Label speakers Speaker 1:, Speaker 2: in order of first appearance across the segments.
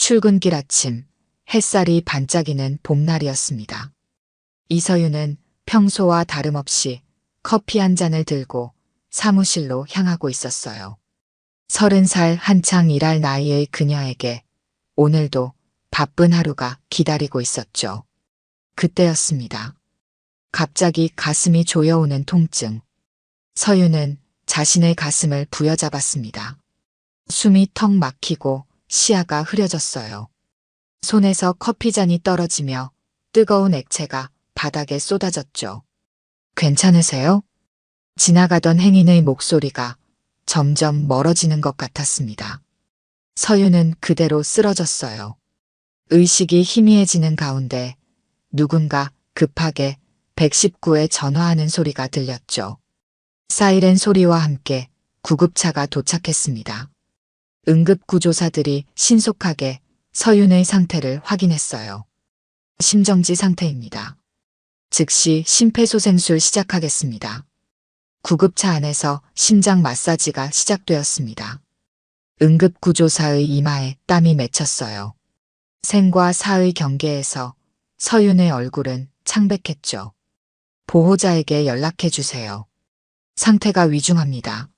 Speaker 1: 출근길 아침, 햇살이 반짝이는 봄날이었습니다. 이서윤은 평소와 다름없이 커피 한 잔을 들고 사무실로 향하고 있었어요. 30살 한창 일할 나이의 그녀에게 오늘도 바쁜 하루가 기다리고 있었죠. 그때였습니다. 갑자기 가슴이 조여오는 통증. 서윤은 자신의 가슴을 부여잡았습니다. 숨이 턱 막히고 시야가 흐려졌어요. 손에서 커피잔이 떨어지며 뜨거운 액체가 바닥에 쏟아졌죠. 괜찮으세요? 지나가던 행인의 목소리가 점점 멀어지는 것 같았습니다. 서윤은 그대로 쓰러졌어요. 의식이 희미해지는 가운데 누군가 급하게 119에 전화하는 소리가 들렸죠. 사이렌 소리와 함께 구급차가 도착했습니다. 응급구조사들이 신속하게 서윤의 상태를 확인했어요. 심정지 상태입니다. 즉시 심폐소생술 시작하겠습니다. 구급차 안에서 심장 마사지가 시작되었습니다. 응급구조사의 이마에 땀이 맺혔어요. 생과 사의 경계에서 서윤의 얼굴은 창백했죠. 보호자에게 연락해 주세요. 상태가 위중합니다.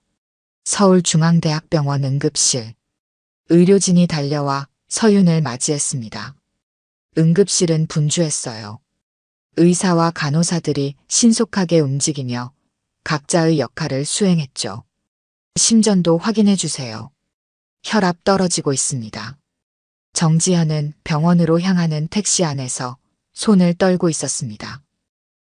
Speaker 1: 서울중앙대학병원 응급실. 의료진이 달려와 서윤을 맞이했습니다. 응급실은 분주했어요. 의사와 간호사들이 신속하게 움직이며 각자의 역할을 수행했죠. 심전도 확인해 주세요. 혈압 떨어지고 있습니다. 정지현은 병원으로 향하는 택시 안에서 손을 떨고 있었습니다.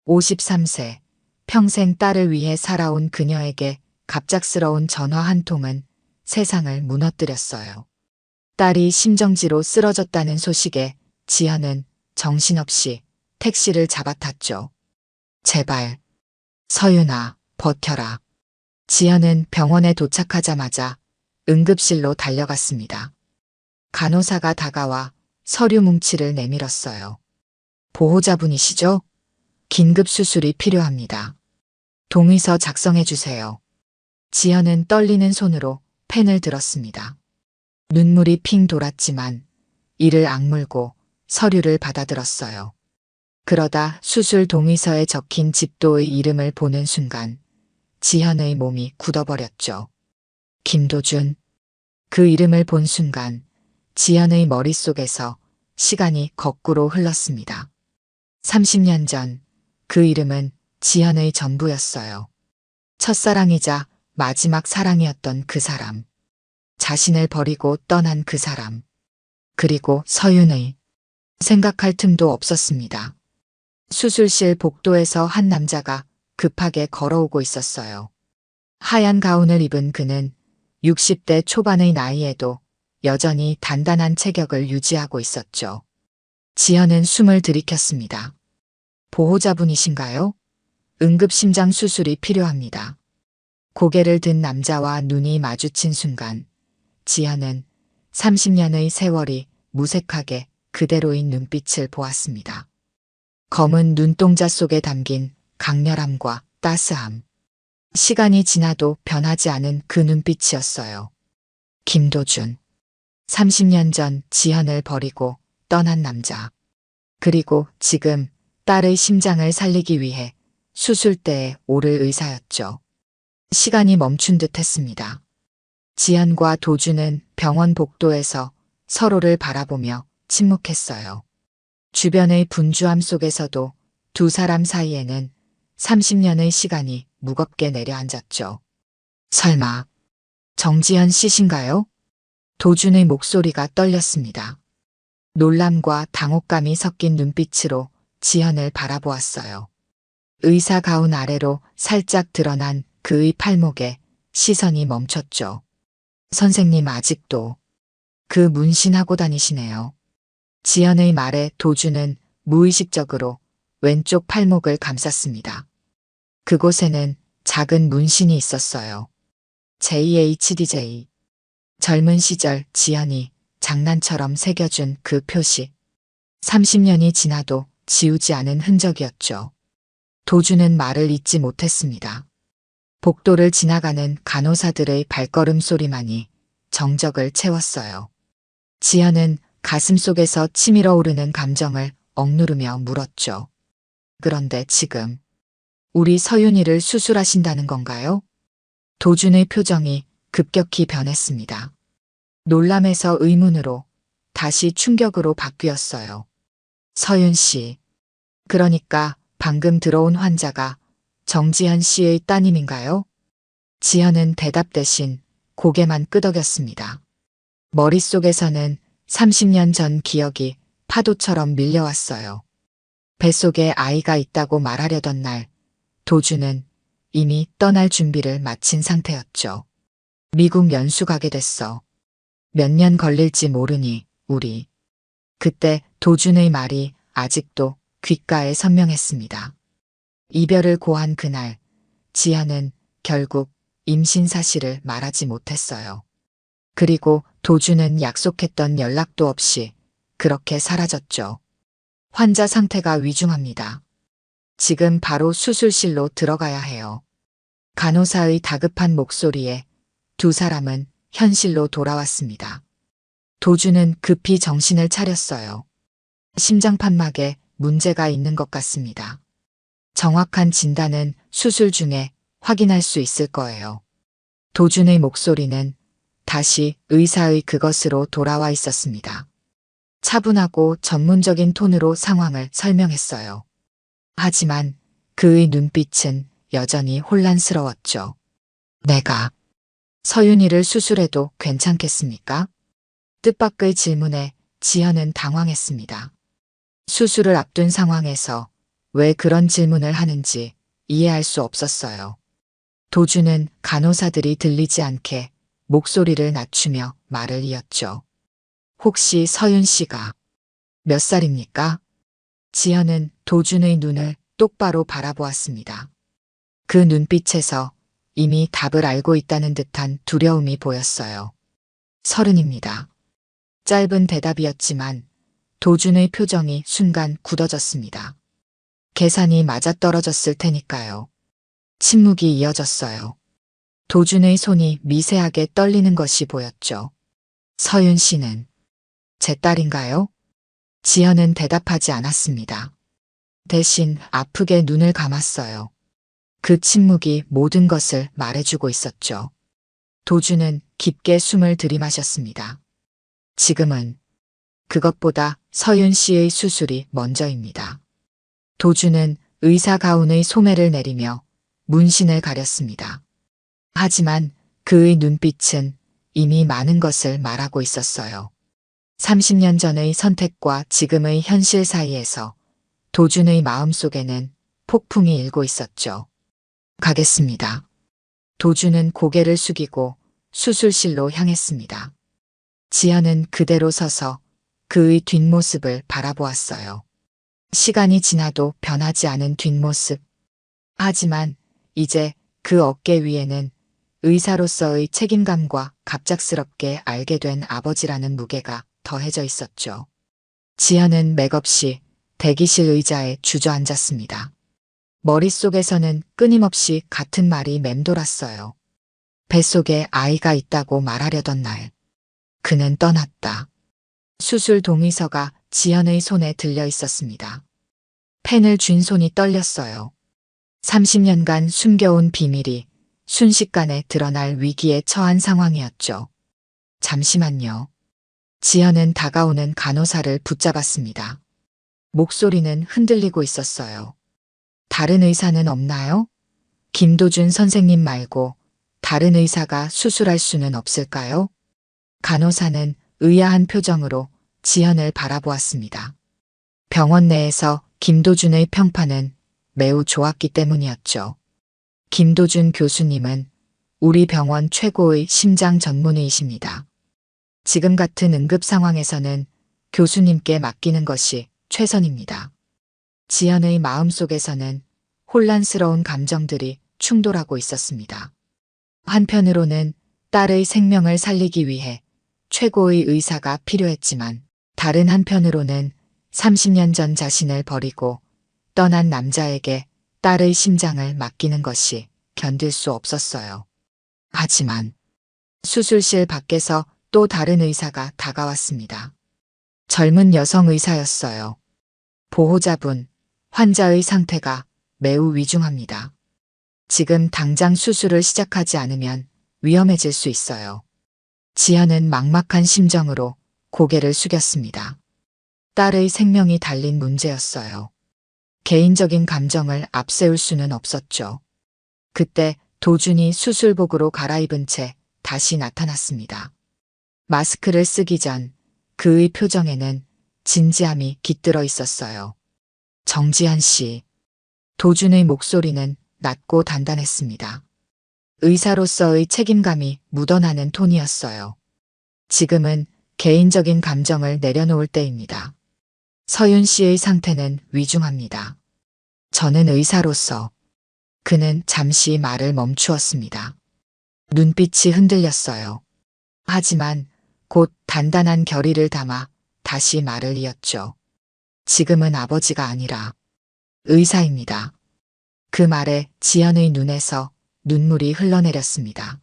Speaker 1: 53세, 평생 딸을 위해 살아온 그녀에게 갑작스러운 전화 한 통은 세상을 무너뜨렸어요. 딸이 심정지로 쓰러졌다는 소식에 지현은 정신없이 택시를 잡아탔죠. 제발, 서윤아, 버텨라. 지현은 병원에 도착하자마자 응급실로 달려갔습니다. 간호사가 다가와 서류 뭉치를 내밀었어요. 보호자분이시죠? 긴급 수술이 필요합니다. 동의서 작성해 주세요. 지현은 떨리는 손으로 펜을 들었습니다. 눈물이 핑 돌았지만 이를 악물고 서류를 받아들었어요. 그러다 수술 동의서에 적힌 집도의 이름을 보는 순간 지현의 몸이 굳어버렸죠. 김도준. 그 이름을 본 순간 지현의 머릿속에서 시간이 거꾸로 흘렀습니다. 30년 전 그 이름은 지현의 전부였어요. 첫사랑이자 마지막 사랑이었던 그 사람. 자신을 버리고 떠난 그 사람. 그리고 서윤의. 생각할 틈도 없었습니다. 수술실 복도에서 한 남자가 급하게 걸어오고 있었어요. 하얀 가운을 입은 그는 60대 초반의 나이에도 여전히 단단한 체격을 유지하고 있었죠. 지현은 숨을 들이켰습니다. 보호자분이신가요? 응급심장 수술이 필요합니다. 고개를 든 남자와 눈이 마주친 순간 지현은 30년의 세월이 무색하게 그대로인 눈빛을 보았습니다. 검은 눈동자 속에 담긴 강렬함과 따스함. 시간이 지나도 변하지 않은 그 눈빛이었어요. 김도준. 30년 전 지현을 버리고 떠난 남자. 그리고 지금 딸의 심장을 살리기 위해 수술대에 오를 의사였죠. 시간이 멈춘 듯 했습니다. 지현과 도준은 병원 복도에서 서로를 바라보며 침묵했어요. 주변의 분주함 속에서도 두 사람 사이에는 30년의 시간이 무겁게 내려앉았죠. 설마 정지현 씨신가요? 도준의 목소리가 떨렸습니다. 놀람과 당혹감이 섞인 눈빛으로 지현을 바라보았어요. 의사 가운 아래로 살짝 드러난 그의 팔목에 시선이 멈췄죠. 선생님 아직도 그 문신하고 다니시네요. 지현의 말에 도준은 무의식적으로 왼쪽 팔목을 감쌌습니다. 그곳에는 작은 문신이 있었어요. JHDJ. 젊은 시절 지현이 장난처럼 새겨준 그 표시. 30년이 지나도 지우지 않은 흔적이었죠. 도준은 말을 잇지 못했습니다. 복도를 지나가는 간호사들의 발걸음 소리만이 정적을 채웠어요. 지현은 가슴속에서 치밀어 오르는 감정을 억누르며 물었죠. 그런데 지금 우리 서윤이를 수술하신다는 건가요? 도준의 표정이 급격히 변했습니다. 놀람에서 의문으로 다시 충격으로 바뀌었어요. 서윤 씨. 그러니까 방금 들어온 환자가 정지현 씨의 따님인가요? 지현은 대답 대신 고개만 끄덕였습니다. 머릿속에서는 30년 전 기억이 파도처럼 밀려왔어요. 뱃속에 아이가 있다고 말하려던 날, 도준은 이미 떠날 준비를 마친 상태였죠. 미국 연수 가게 됐어. 몇 년 걸릴지 모르니 우리. 그때 도준의 말이 아직도 귓가에 선명했습니다. 이별을 고한 그날, 지현은 결국 임신 사실을 말하지 못했어요. 그리고 도준은 약속했던 연락도 없이 그렇게 사라졌죠. 환자 상태가 위중합니다. 지금 바로 수술실로 들어가야 해요. 간호사의 다급한 목소리에 두 사람은 현실로 돌아왔습니다. 도준은 급히 정신을 차렸어요. 심장판막에 문제가 있는 것 같습니다. 정확한 진단은 수술 중에 확인할 수 있을 거예요. 도준의 목소리는 다시 의사의 그것으로 돌아와 있었습니다. 차분하고 전문적인 톤으로 상황을 설명했어요. 하지만 그의 눈빛은 여전히 혼란스러웠죠. 내가 서윤이를 수술해도 괜찮겠습니까? 뜻밖의 질문에 지현은 당황했습니다. 수술을 앞둔 상황에서 왜 그런 질문을 하는지 이해할 수 없었어요. 도준은 간호사들이 들리지 않게 목소리를 낮추며 말을 이었죠. 혹시 서윤 씨가 몇 살입니까? 지현은 도준의 눈을 똑바로 바라보았습니다. 그 눈빛에서 이미 답을 알고 있다는 듯한 두려움이 보였어요. 30입니다. 짧은 대답이었지만 도준의 표정이 순간 굳어졌습니다. 계산이 맞아떨어졌을 테니까요. 침묵이 이어졌어요. 도준의 손이 미세하게 떨리는 것이 보였죠. 서윤 씨는 제 딸인가요? 지현은 대답하지 않았습니다. 대신 아프게 눈을 감았어요. 그 침묵이 모든 것을 말해주고 있었죠. 도준은 깊게 숨을 들이마셨습니다. 지금은 그것보다 서윤 씨의 수술이 먼저입니다. 도준은 의사 가운의 소매를 내리며 문신을 가렸습니다. 하지만 그의 눈빛은 이미 많은 것을 말하고 있었어요. 30년 전의 선택과 지금의 현실 사이에서 도준의 마음속에는 폭풍이 일고 있었죠. 가겠습니다. 도준은 고개를 숙이고 수술실로 향했습니다. 지현은 그대로 서서 그의 뒷모습을 바라보았어요. 시간이 지나도 변하지 않은 뒷모습. 하지만 이제 그 어깨 위에는 의사로서의 책임감과 갑작스럽게 알게 된 아버지라는 무게가 더해져 있었죠. 지현은 맥없이 대기실 의자에 주저앉았습니다. 머릿속에서는 끊임없이 같은 말이 맴돌았어요. 뱃속에 아이가 있다고 말하려던 날. 그는 떠났다. 수술 동의서가 지현의 손에 들려 있었습니다. 펜을 쥔 손이 떨렸어요. 30년간 숨겨온 비밀이 순식간에 드러날 위기에 처한 상황이었죠. 잠시만요. 지현은 다가오는 간호사를 붙잡았습니다. 목소리는 흔들리고 있었어요. 다른 의사는 없나요? 김도준 선생님 말고 다른 의사가 수술할 수는 없을까요? 간호사는 의아한 표정으로 지현을 바라보았습니다. 병원 내에서 김도준의 평판은 매우 좋았기 때문이었죠. 김도준 교수님은 우리 병원 최고의 심장 전문의이십니다. 지금 같은 응급 상황에서는 교수님께 맡기는 것이 최선입니다. 지현의 마음속에서는 혼란스러운 감정들이 충돌하고 있었습니다. 한편으로는 딸의 생명을 살리기 위해 최고의 의사가 필요했지만 다른 한편으로는 30년 전 자신을 버리고 떠난 남자에게 딸의 심장을 맡기는 것이 견딜 수 없었어요. 하지만 수술실 밖에서 또 다른 의사가 다가왔습니다. 젊은 여성 의사였어요. 보호자분, 환자의 상태가 매우 위중합니다. 지금 당장 수술을 시작하지 않으면 위험해질 수 있어요. 지연은 막막한 심정으로 고개를 숙였습니다. 딸의 생명이 달린 문제였어요. 개인적인 감정을 앞세울 수는 없었죠. 그때 도준이 수술복으로 갈아입은 채 다시 나타났습니다. 마스크를 쓰기 전 그의 표정에는 진지함이 깃들어 있었어요. 정지한 씨. 도준의 목소리는 낮고 단단했습니다. 의사로서의 책임감이 묻어나는 톤이었어요. 지금은 개인적인 감정을 내려놓을 때입니다. 서윤 씨의 상태는 위중합니다. 저는 의사로서. 그는 잠시 말을 멈추었습니다. 눈빛이 흔들렸어요. 하지만 곧 단단한 결의를 담아 다시 말을 이었죠. 지금은 아버지가 아니라 의사입니다. 그 말에 지연의 눈에서 눈물이 흘러내렸습니다.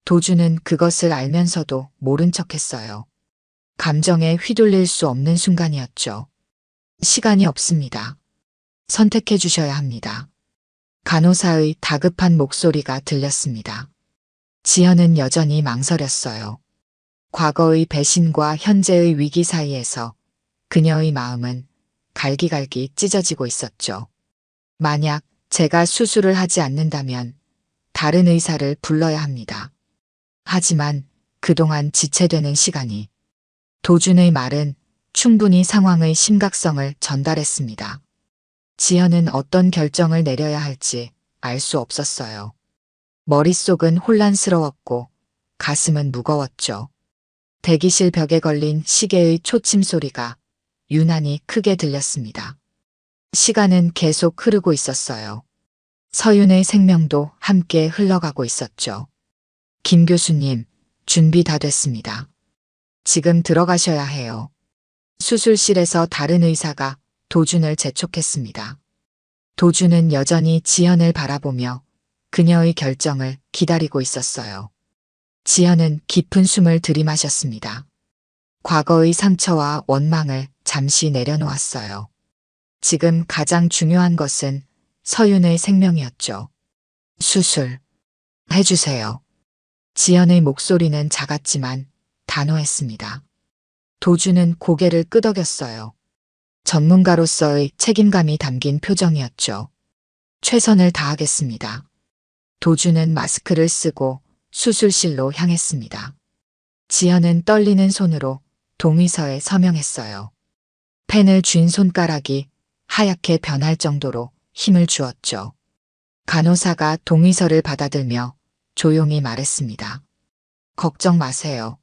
Speaker 1: 도준은 그것을 알면서도 모른 척했어요. 감정에 휘둘릴 수 없는 순간이었죠. 시간이 없습니다. 선택해 주셔야 합니다. 간호사의 다급한 목소리가 들렸습니다. 지연은 여전히 망설였어요. 과거의 배신과 현재의 위기 사이에서 그녀의 마음은 갈기갈기 찢어지고 있었죠. 만약 제가 수술을 하지 않는다면 다른 의사를 불러야 합니다. 하지만 그동안 지체되는 시간이. 도준의 말은 충분히 상황의 심각성을 전달했습니다. 지연은 어떤 결정을 내려야 할지 알 수 없었어요. 머릿속은 혼란스러웠고 가슴은 무거웠죠. 대기실 벽에 걸린 시계의 초침 소리가 유난히 크게 들렸습니다. 시간은 계속 흐르고 있었어요. 서윤의 생명도 함께 흘러가고 있었죠. 김 교수님, 준비 다 됐습니다. 지금 들어가셔야 해요. 수술실에서 다른 의사가 도준을 재촉했습니다. 도준은 여전히 지연을 바라보며 그녀의 결정을 기다리고 있었어요. 지연은 깊은 숨을 들이마셨습니다. 과거의 상처와 원망을 잠시 내려놓았어요. 지금 가장 중요한 것은 서윤의 생명이었죠. 수술 해주세요. 지연의 목소리는 작았지만 단호했습니다. 도준은 고개를 끄덕였어요. 전문가로서의 책임감이 담긴 표정이었죠. 최선을 다하겠습니다. 도준은 마스크를 쓰고 수술실로 향했습니다. 지연은 떨리는 손으로 동의서에 서명했어요. 펜을 쥔 손가락이 하얗게 변할 정도로 힘을 주었죠. 간호사가 동의서를 받아들며 조용히 말했습니다. 걱정 마세요.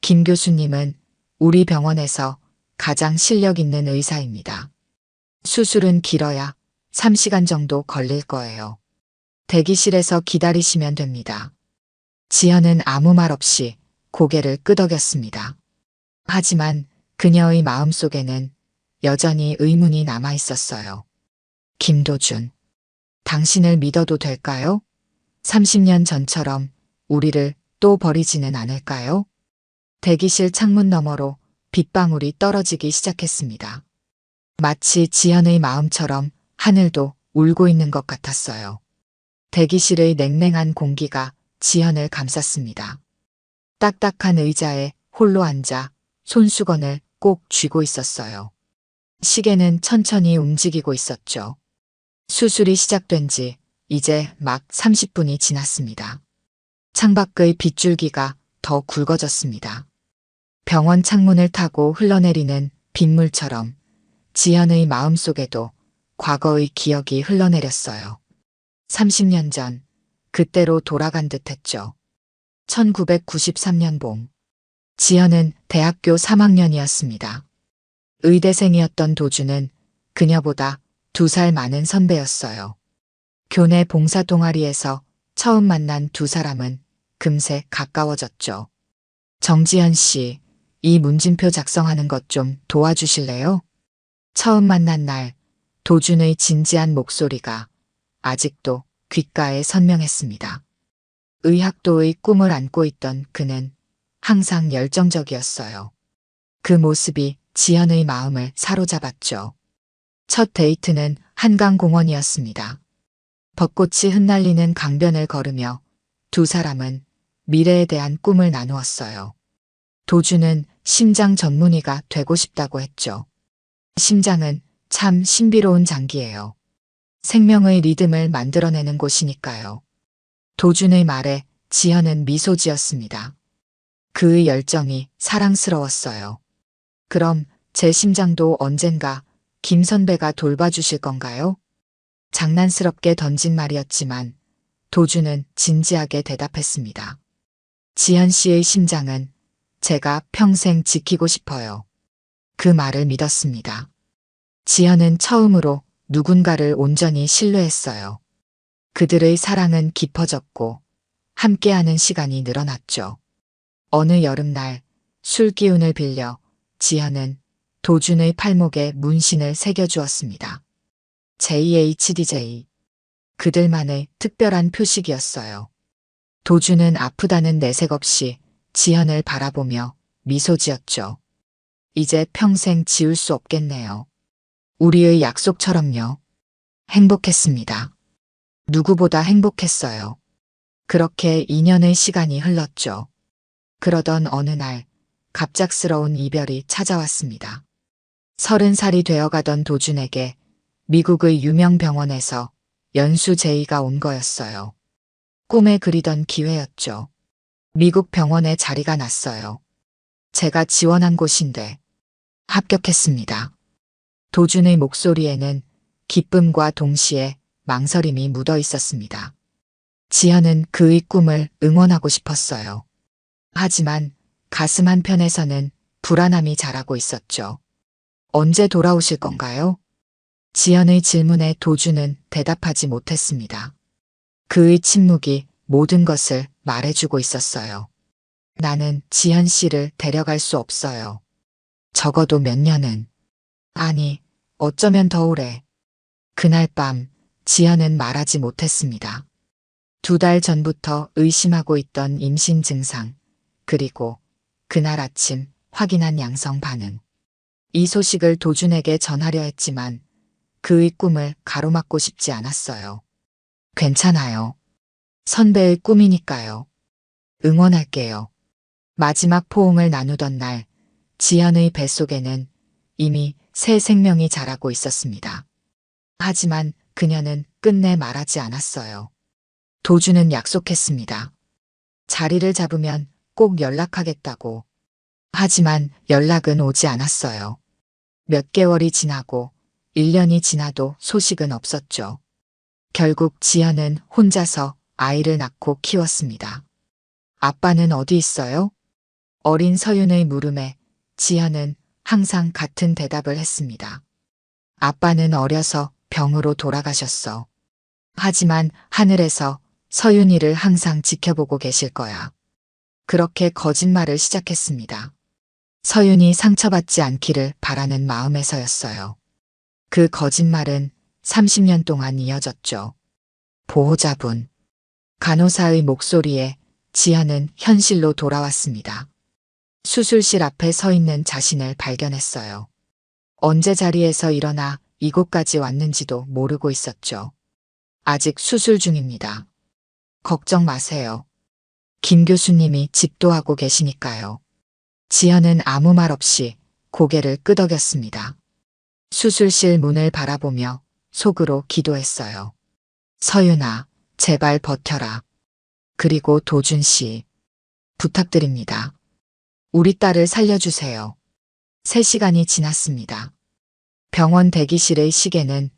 Speaker 1: 김 교수님은 우리 병원에서 가장 실력 있는 의사입니다. 수술은 길어야 3시간 정도 걸릴 거예요. 대기실에서 기다리시면 됩니다. 지연은 아무 말 없이 고개를 끄덕였습니다. 하지만 그녀의 마음속에는 여전히 의문이 남아 있었어요. 김도준, 당신을 믿어도 될까요? 30년 전처럼 우리를 또 버리지는 않을까요? 대기실 창문 너머로 빗방울이 떨어지기 시작했습니다. 마치 지연의 마음처럼 하늘도 울고 있는 것 같았어요. 대기실의 냉랭한 공기가 지연을 감쌌습니다. 딱딱한 의자에 홀로 앉아 손수건을 꼭 쥐고 있었어요. 시계는 천천히 움직이고 있었죠. 수술이 시작된 지 이제 막 30분이 지났습니다. 창밖의 빗줄기가 더 굵어졌습니다. 병원 창문을 타고 흘러내리는 빗물처럼 지연의 마음속에도 과거의 기억이 흘러내렸어요. 30년 전, 그때로 돌아간 듯 했죠. 1993년 봄, 지연은 대학교 3학년이었습니다. 의대생이었던 도준은 그녀보다 2살 많은 선배였어요. 교내 봉사 동아리에서 처음 만난 두 사람은 금세 가까워졌죠. 정지현 씨, 이 문진표 작성하는 것 좀 도와주실래요? 처음 만난 날, 도준의 진지한 목소리가 아직도 귓가에 선명했습니다. 의학도의 꿈을 안고 있던 그는 항상 열정적이었어요. 그 모습이 지현의 마음을 사로잡았죠. 첫 데이트는 한강공원이었습니다. 벚꽃이 흩날리는 강변을 걸으며 두 사람은 미래에 대한 꿈을 나누었어요. 도주는 심장 전문의가 되고 싶다고 했죠. 심장은 참 신비로운 장기예요. 생명의 리듬을 만들어내는 곳이니까요. 도준의 말에 지현은 미소 지었습니다. 그의 열정이 사랑스러웠어요. 그럼 제 심장도 언젠가 김 선배가 돌봐주실 건가요? 장난스럽게 던진 말이었지만 도준은 진지하게 대답했습니다. 지현 씨의 심장은 제가 평생 지키고 싶어요. 그 말을 믿었습니다. 지현은 처음으로 누군가를 온전히 신뢰했어요. 그들의 사랑은 깊어졌고 함께하는 시간이 늘어났죠. 어느 여름날 술 기운을 빌려 지현은 도준의 팔목에 문신을 새겨주었습니다. JHDJ. 그들만의 특별한 표식이었어요. 도준은 아프다는 내색 없이 지현을 바라보며 미소 지었죠. 이제 평생 지울 수 없겠네요. 우리의 약속처럼요. 행복했습니다. 누구보다 행복했어요. 그렇게 2년의 시간이 흘렀죠. 그러던 어느 날 갑작스러운 이별이 찾아왔습니다. 30살이 되어가던 도준에게 미국의 유명 병원에서 연수 제의가 온 거였어요. 꿈에 그리던 기회였죠. 미국 병원에 자리가 났어요. 제가 지원한 곳인데 합격했습니다. 도준의 목소리에는 기쁨과 동시에 망설임이 묻어 있었습니다. 지현은 그의 꿈을 응원하고 싶었어요. 하지만 가슴 한편에서는 불안함이 자라고 있었죠. 언제 돌아오실 건가요? 지현의 질문에 도준은 대답하지 못했습니다. 그의 침묵이 모든 것을 말해주고 있었어요. 나는 지현 씨를 데려갈 수 없어요. 적어도 몇 년은. 아니, 어쩌면 더 오래. 그날 밤 지현은 말하지 못했습니다. 2달 전부터 의심하고 있던 임신 증상, 그리고 그날 아침 확인한 양성 반응. 이 소식을 도준에게 전하려 했지만 그의 꿈을 가로막고 싶지 않았어요. 괜찮아요. 선배의 꿈이니까요. 응원할게요. 마지막 포옹을 나누던 날 지현의 뱃속에는 이미 새 생명이 자라고 있었습니다. 하지만 그녀는 끝내 말하지 않았어요. 도준은 약속했습니다. 자리를 잡으면 꼭 연락하겠다고. 하지만 연락은 오지 않았어요. 몇 개월이 지나고 1년이 지나도 소식은 없었죠. 결국 지현은 혼자서 아이를 낳고 키웠습니다. 아빠는 어디 있어요? 어린 서윤의 물음에 지현은 항상 같은 대답을 했습니다. 아빠는 어려서 병으로 돌아가셨어. 하지만 하늘에서 서윤이를 항상 지켜보고 계실 거야. 그렇게 거짓말을 시작했습니다. 서윤이 상처받지 않기를 바라는 마음에서였어요. 그 거짓말은 30년 동안 이어졌죠. 보호자분. 간호사의 목소리에 지현은 현실로 돌아왔습니다. 수술실 앞에 서 있는 자신을 발견했어요. 언제 자리에서 일어나 이곳까지 왔는지도 모르고 있었죠. 아직 수술 중입니다. 걱정 마세요. 김 교수님이 집도하고 계시니까요. 지현은 아무 말 없이 고개를 끄덕였습니다. 수술실 문을 바라보며 속으로 기도했어요. 서윤아, 제발 버텨라. 그리고 도준 씨, 부탁드립니다. 우리 딸을 살려주세요. 3시간이 지났습니다. 병원 대기실의 시계는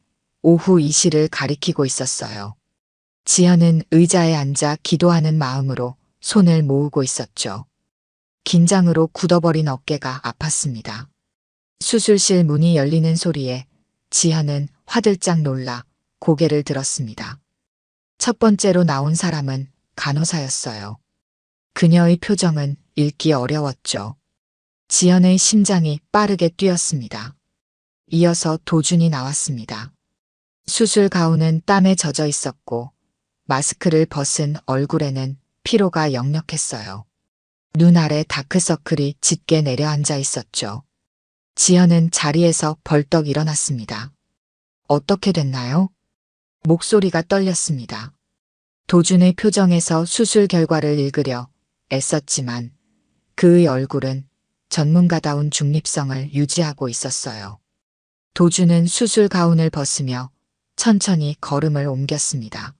Speaker 1: 오후 2시를 가리키고 있었어요. 지현은 의자에 앉아 기도하는 마음으로 손을 모으고 있었죠. 긴장으로 굳어버린 어깨가 아팠습니다. 수술실 문이 열리는 소리에 지현은 화들짝 놀라 고개를 들었습니다. 첫 번째로 나온 사람은 간호사였어요. 그녀의 표정은 읽기 어려웠죠. 지현의 심장이 빠르게 뛰었습니다. 이어서 도준이 나왔습니다. 수술 가운은 땀에 젖어 있었고 마스크를 벗은 얼굴에는 피로가 역력했어요. 눈 아래 다크서클이 짙게 내려앉아 있었죠. 지연은 자리에서 벌떡 일어났습니다. 어떻게 됐나요? 목소리가 떨렸습니다. 도준의 표정에서 수술 결과를 읽으려 애썼지만 그의 얼굴은 전문가다운 중립성을 유지하고 있었어요. 도준은 수술 가운을 벗으며 천천히 걸음을 옮겼습니다.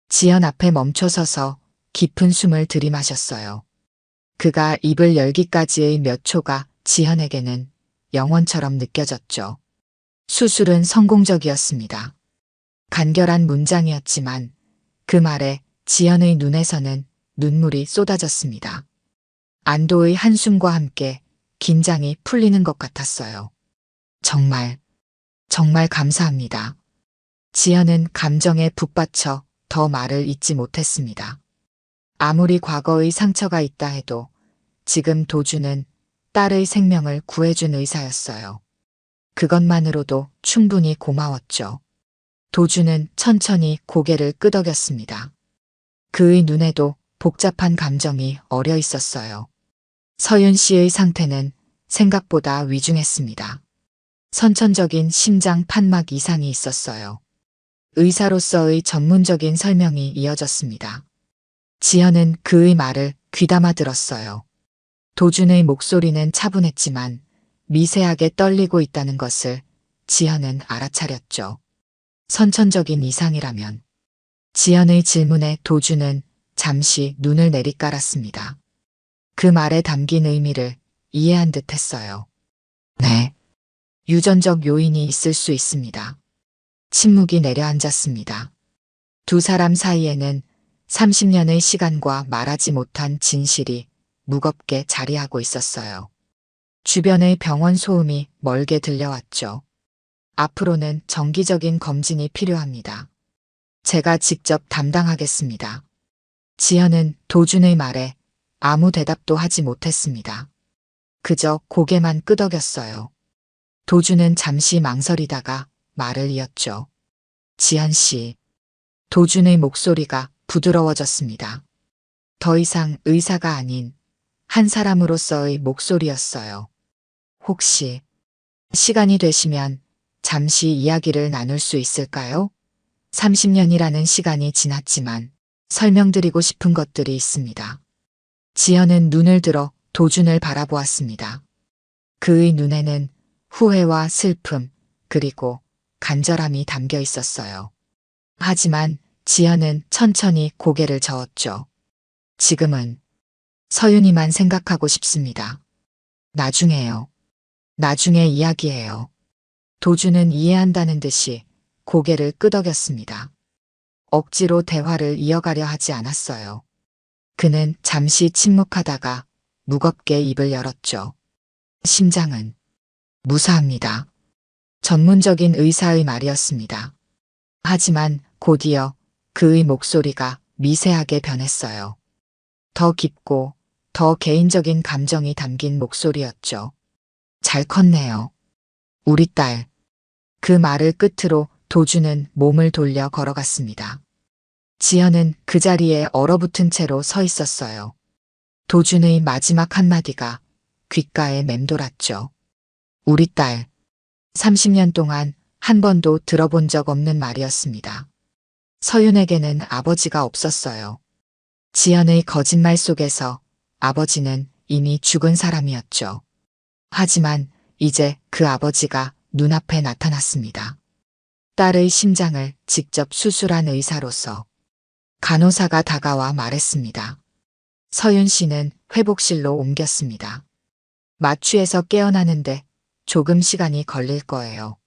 Speaker 1: 지연 앞에 멈춰서서 깊은 숨을 들이마셨어요. 그가 입을 열기까지의 몇 초가 지연에게는 영원처럼 느껴졌죠. 수술은 성공적이었습니다. 간결한 문장이었지만 그 말에 지연의 눈에서는 눈물이 쏟아졌습니다. 안도의 한숨과 함께 긴장이 풀리는 것 같았어요. 정말 감사합니다. 지연은 감정에 북받쳐 더 말을 잇지 못했습니다. 아무리 과거의 상처가 있다 해도 지금 도준은 딸의 생명을 구해준 의사였어요. 그것만으로도 충분히 고마웠죠. 도준은 천천히 고개를 끄덕였습니다. 그의 눈에도 복잡한 감정이 어려 있었어요. 서윤 씨의 상태는 생각보다 위중했습니다. 선천적인 심장 판막 이상이 있었어요. 의사로서의 전문적인 설명이 이어졌습니다. 지연은 그의 말을 귀담아 들었어요. 도준의 목소리는 차분했지만 미세하게 떨리고 있다는 것을 지연은 알아차렸죠. 선천적인 이상이라면. 지연의 질문에 도준은 잠시 눈을 내리깔았습니다. 그 말에 담긴 의미를 이해한 듯 했어요. 네. 유전적 요인이 있을 수 있습니다. 침묵이 내려앉았습니다. 두 사람 사이에는 30년의 시간과 말하지 못한 진실이 무겁게 자리하고 있었어요. 주변의 병원 소음이 멀게 들려왔죠. 앞으로는 정기적인 검진이 필요합니다. 제가 직접 담당하겠습니다. 지연은 도준의 말에 아무 대답도 하지 못했습니다. 그저 고개만 끄덕였어요. 도준은 잠시 망설이다가 말을 이었죠. 지연 씨. 도준의 목소리가 부드러워졌습니다. 더 이상 의사가 아닌 한 사람으로서의 목소리였어요. 혹시 시간이 되시면 잠시 이야기를 나눌 수 있을까요? 30년이라는 시간이 지났지만 설명드리고 싶은 것들이 있습니다. 지연은 눈을 들어 도준을 바라보았습니다. 그의 눈에는 후회와 슬픔 그리고 간절함이 담겨 있었어요. 하지만 지연은 천천히 고개를 저었죠. 지금은 서윤이만 생각하고 싶습니다. 나중에요. 나중에 이야기해요. 도준은 이해한다는 듯이 고개를 끄덕였습니다. 억지로 대화를 이어가려 하지 않았어요. 그는 잠시 침묵하다가 무겁게 입을 열었죠. 심장은 무사합니다. 전문적인 의사의 말이었습니다. 하지만 곧이어 그의 목소리가 미세하게 변했어요. 더 깊고 더 개인적인 감정이 담긴 목소리였죠. 잘 컸네요. 우리 딸. 그 말을 끝으로 도준은 몸을 돌려 걸어갔습니다. 지연은 그 자리에 얼어붙은 채로 서 있었어요. 도준의 마지막 한마디가 귓가에 맴돌았죠. 우리 딸. 30년 동안 한 번도 들어본 적 없는 말이었습니다. 서윤에게는 아버지가 없었어요. 지연의 거짓말 속에서 아버지는 이미 죽은 사람이었죠. 하지만 이제 그 아버지가 눈앞에 나타났습니다. 딸의 심장을 직접 수술한 의사로서 간호사가 다가와 말했습니다. 서윤 씨는 회복실로 옮겼습니다. 마취에서 깨어나는데 조금 시간이 걸릴 거예요.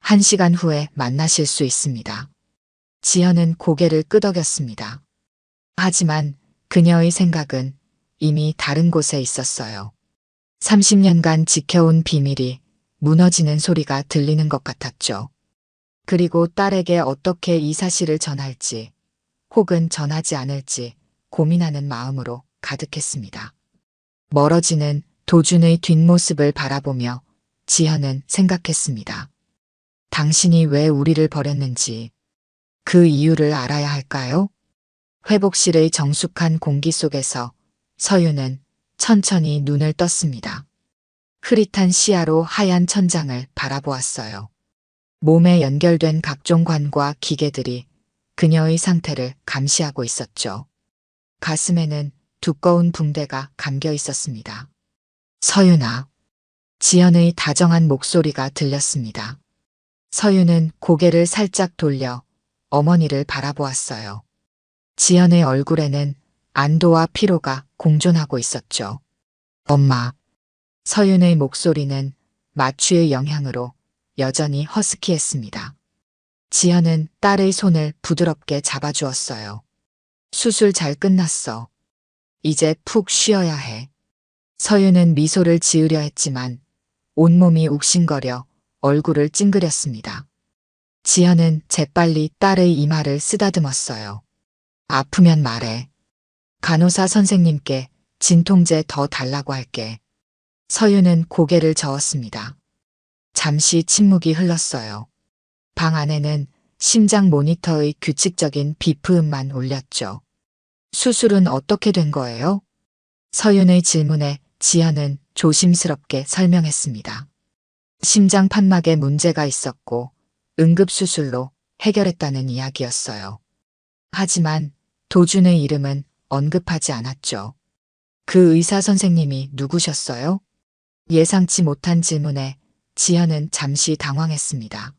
Speaker 1: 1시간 후에 만나실 수 있습니다. 지연은 고개를 끄덕였습니다. 하지만 그녀의 생각은 이미 다른 곳에 있었어요. 30년간 지켜온 비밀이 무너지는 소리가 들리는 것 같았죠. 그리고 딸에게 어떻게 이 사실을 전할지 혹은 전하지 않을지 고민하는 마음으로 가득했습니다. 멀어지는 도준의 뒷모습을 바라보며 지연은 생각했습니다. 당신이 왜 우리를 버렸는지 그 이유를 알아야 할까요? 회복실의 정숙한 공기 속에서 서윤은 천천히 눈을 떴습니다. 흐릿한 시야로 하얀 천장을 바라보았어요. 몸에 연결된 각종 관과 기계들이 그녀의 상태를 감시하고 있었죠. 가슴에는 두꺼운 붕대가 감겨 있었습니다. 서윤아. 지연의 다정한 목소리가 들렸습니다. 서윤은 고개를 살짝 돌려 어머니를 바라보았어요. 지연의 얼굴에는 안도와 피로가 공존하고 있었죠. 엄마. 서윤의 목소리는 마취의 영향으로 여전히 허스키했습니다. 지연은 딸의 손을 부드럽게 잡아주었어요. 수술 잘 끝났어. 이제 푹 쉬어야 해. 서윤은 미소를 지으려 했지만 온몸이 욱신거려 얼굴을 찡그렸습니다. 지연은 재빨리 딸의 이마를 쓰다듬었어요. 아프면 말해. 간호사 선생님께 진통제 더 달라고 할게. 서윤은 고개를 저었습니다. 잠시 침묵이 흘렀어요. 방 안에는 심장 모니터의 규칙적인 비프음만 울렸죠. 수술은 어떻게 된 거예요? 서윤의 질문에 지연은 조심스럽게 설명했습니다. 심장 판막에 문제가 있었고 응급수술로 해결했다는 이야기였어요. 하지만 도준의 이름은 언급하지 않았죠. 그 의사 선생님이 누구셨어요? 예상치 못한 질문에 지연은 잠시 당황했습니다.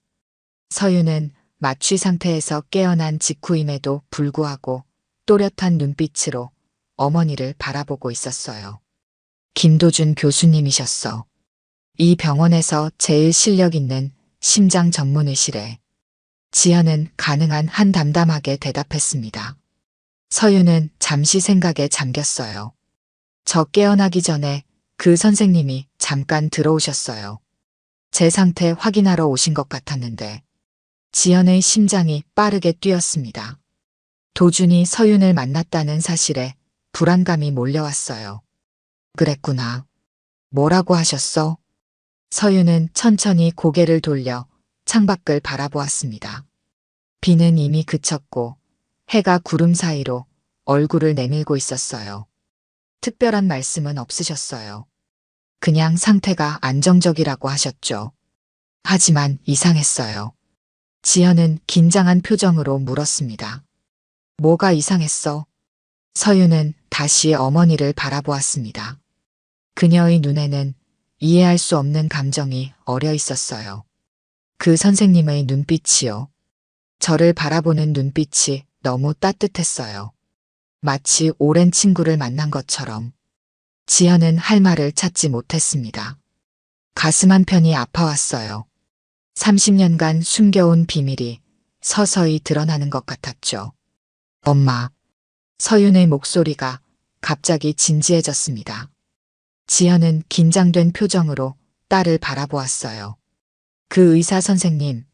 Speaker 1: 서윤은 마취 상태에서 깨어난 직후임에도 불구하고 또렷한 눈빛으로 어머니를 바라보고 있었어요. 김도준 교수님이셨어. 이 병원에서 제일 실력 있는 심장 전문의시래. 지연은 가능한 한 담담하게 대답했습니다. 서윤은 잠시 생각에 잠겼어요. 저 깨어나기 전에 그 선생님이 잠깐 들어오셨어요. 제 상태 확인하러 오신 것 같았는데 지연의 심장이 빠르게 뛰었습니다. 도준이 서윤을 만났다는 사실에 불안감이 몰려왔어요. 그랬구나. 뭐라고 하셨어? 서윤은 천천히 고개를 돌려 창밖을 바라보았습니다. 비는 이미 그쳤고 해가 구름 사이로 얼굴을 내밀고 있었어요. 특별한 말씀은 없으셨어요. 그냥 상태가 안정적이라고 하셨죠. 하지만 이상했어요. 지연은 긴장한 표정으로 물었습니다. 뭐가 이상했어? 서윤은 다시 어머니를 바라보았습니다. 그녀의 눈에는 이해할 수 없는 감정이 어려 있었어요. 그 선생님의 눈빛이요. 저를 바라보는 눈빛이 너무 따뜻했어요. 마치 오랜 친구를 만난 것처럼. 지연은 할 말을 찾지 못했습니다. 가슴 한편이 아파왔어요. 30년간 숨겨온 비밀이 서서히 드러나는 것 같았죠. 엄마. 서윤의 목소리가 갑자기 진지해졌습니다. 지연은 긴장된 표정으로 딸을 바라보았어요. 그 의사 선생님,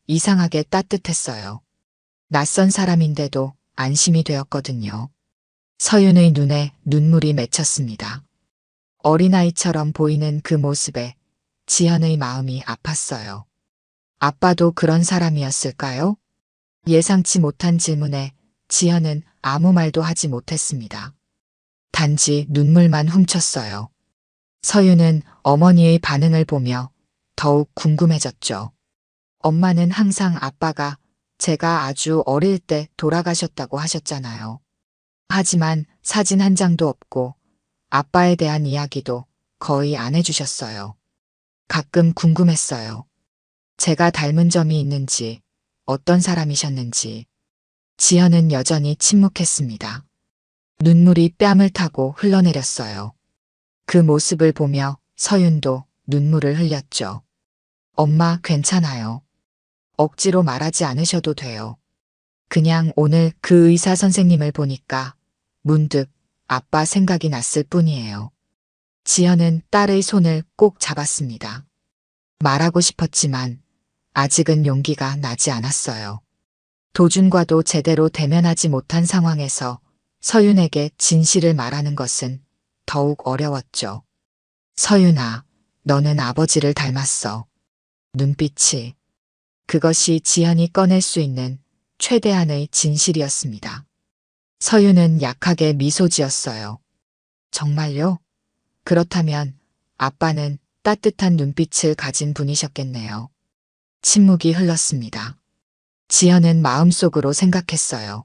Speaker 1: 이상하게 따뜻했어요. 낯선 사람인데도 안심이 되었거든요. 서윤의 눈에 눈물이 맺혔습니다. 어린아이처럼 보이는 그 모습에 지연의 마음이 아팠어요. 아빠도 그런 사람이었을까요? 예상치 못한 질문에 지연은 아무 말도 하지 못했습니다. 단지 눈물만 훔쳤어요. 서윤은 어머니의 반응을 보며 더욱 궁금해졌죠. 엄마는 항상 아빠가 제가 아주 어릴 때 돌아가셨다고 하셨잖아요. 하지만 사진 한 장도 없고 아빠에 대한 이야기도 거의 안 해주셨어요. 가끔 궁금했어요. 제가 닮은 점이 있는지, 어떤 사람이셨는지. 지연은 여전히 침묵했습니다. 눈물이 뺨을 타고 흘러내렸어요. 그 모습을 보며 서윤도 눈물을 흘렸죠. 엄마 괜찮아요. 억지로 말하지 않으셔도 돼요. 그냥 오늘 그 의사 선생님을 보니까 문득 아빠 생각이 났을 뿐이에요. 지연은 딸의 손을 꼭 잡았습니다. 말하고 싶었지만 아직은 용기가 나지 않았어요. 도준과도 제대로 대면하지 못한 상황에서 서윤에게 진실을 말하는 것은 더욱 어려웠죠. 서윤아, 너는 아버지를 닮았어. 눈빛이. 그것이 지연이 꺼낼 수 있는 최대한의 진실이었습니다. 서윤은 약하게 미소 지었어요. 정말요? 그렇다면 아빠는 따뜻한 눈빛을 가진 분이셨겠네요. 침묵이 흘렀습니다. 지연은 마음속으로 생각했어요.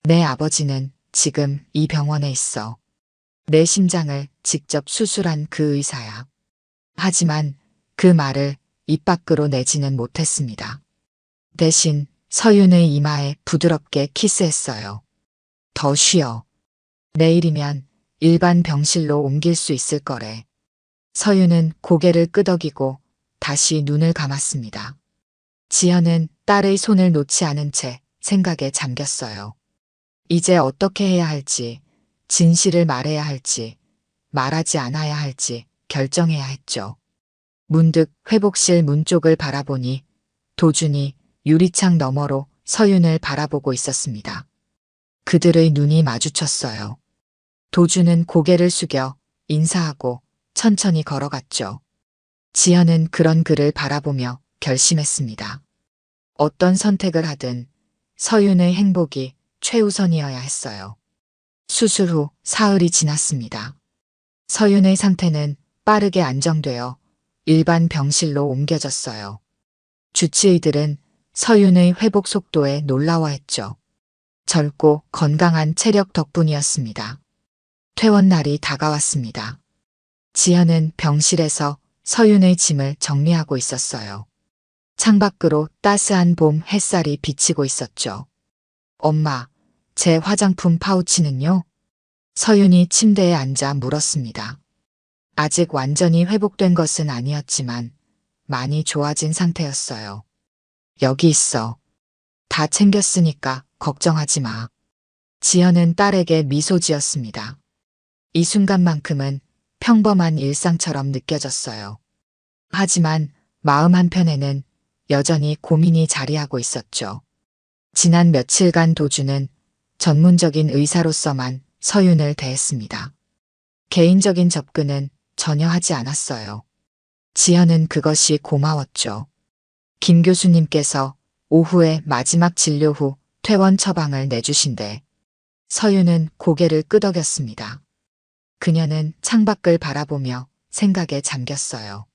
Speaker 1: 내 아버지는 지금 이 병원에 있어. 내 심장을 직접 수술한 그 의사야. 하지만 그 말을 입 밖으로 내지는 못했습니다. 대신 서윤의 이마에 부드럽게 키스했어요. 더 쉬어. 내일이면 일반 병실로 옮길 수 있을 거래. 서윤은 고개를 끄덕이고 다시 눈을 감았습니다. 지연은 딸의 손을 놓지 않은 채 생각에 잠겼어요. 이제 어떻게 해야 할지, 진실을 말해야 할지, 말하지 않아야 할지 결정해야 했죠. 문득 회복실 문 쪽을 바라보니 도준이 유리창 너머로 서윤을 바라보고 있었습니다. 그들의 눈이 마주쳤어요. 도준은 고개를 숙여 인사하고 천천히 걸어갔죠. 지연은 그런 그를 바라보며 결심했습니다. 어떤 선택을 하든 서윤의 행복이 최우선이어야 했어요. 수술 후 사흘이 지났습니다. 서윤의 상태는 빠르게 안정되어 일반 병실로 옮겨졌어요. 주치의들은 서윤의 회복 속도에 놀라워했죠. 젊고 건강한 체력 덕분이었습니다. 퇴원날이 다가왔습니다. 지연은 병실에서 서윤의 짐을 정리하고 있었어요. 창밖으로 따스한 봄 햇살이 비치고 있었죠. 엄마, 제 화장품 파우치는요? 서윤이 침대에 앉아 물었습니다. 아직 완전히 회복된 것은 아니었지만 많이 좋아진 상태였어요. 여기 있어. 다 챙겼으니까 걱정하지 마. 지연은 딸에게 미소 지었습니다. 이 순간만큼은 평범한 일상처럼 느껴졌어요. 하지만 마음 한편에는 여전히 고민이 자리하고 있었죠. 지난 며칠간 도준은 전문적인 의사로서만 서윤을 대했습니다. 개인적인 접근은 전혀 하지 않았어요. 지연은 그것이 고마웠죠. 김 교수님께서 오후에 마지막 진료 후 퇴원 처방을 내주신대. 서윤은 고개를 끄덕였습니다. 그녀는 창밖을 바라보며 생각에 잠겼어요.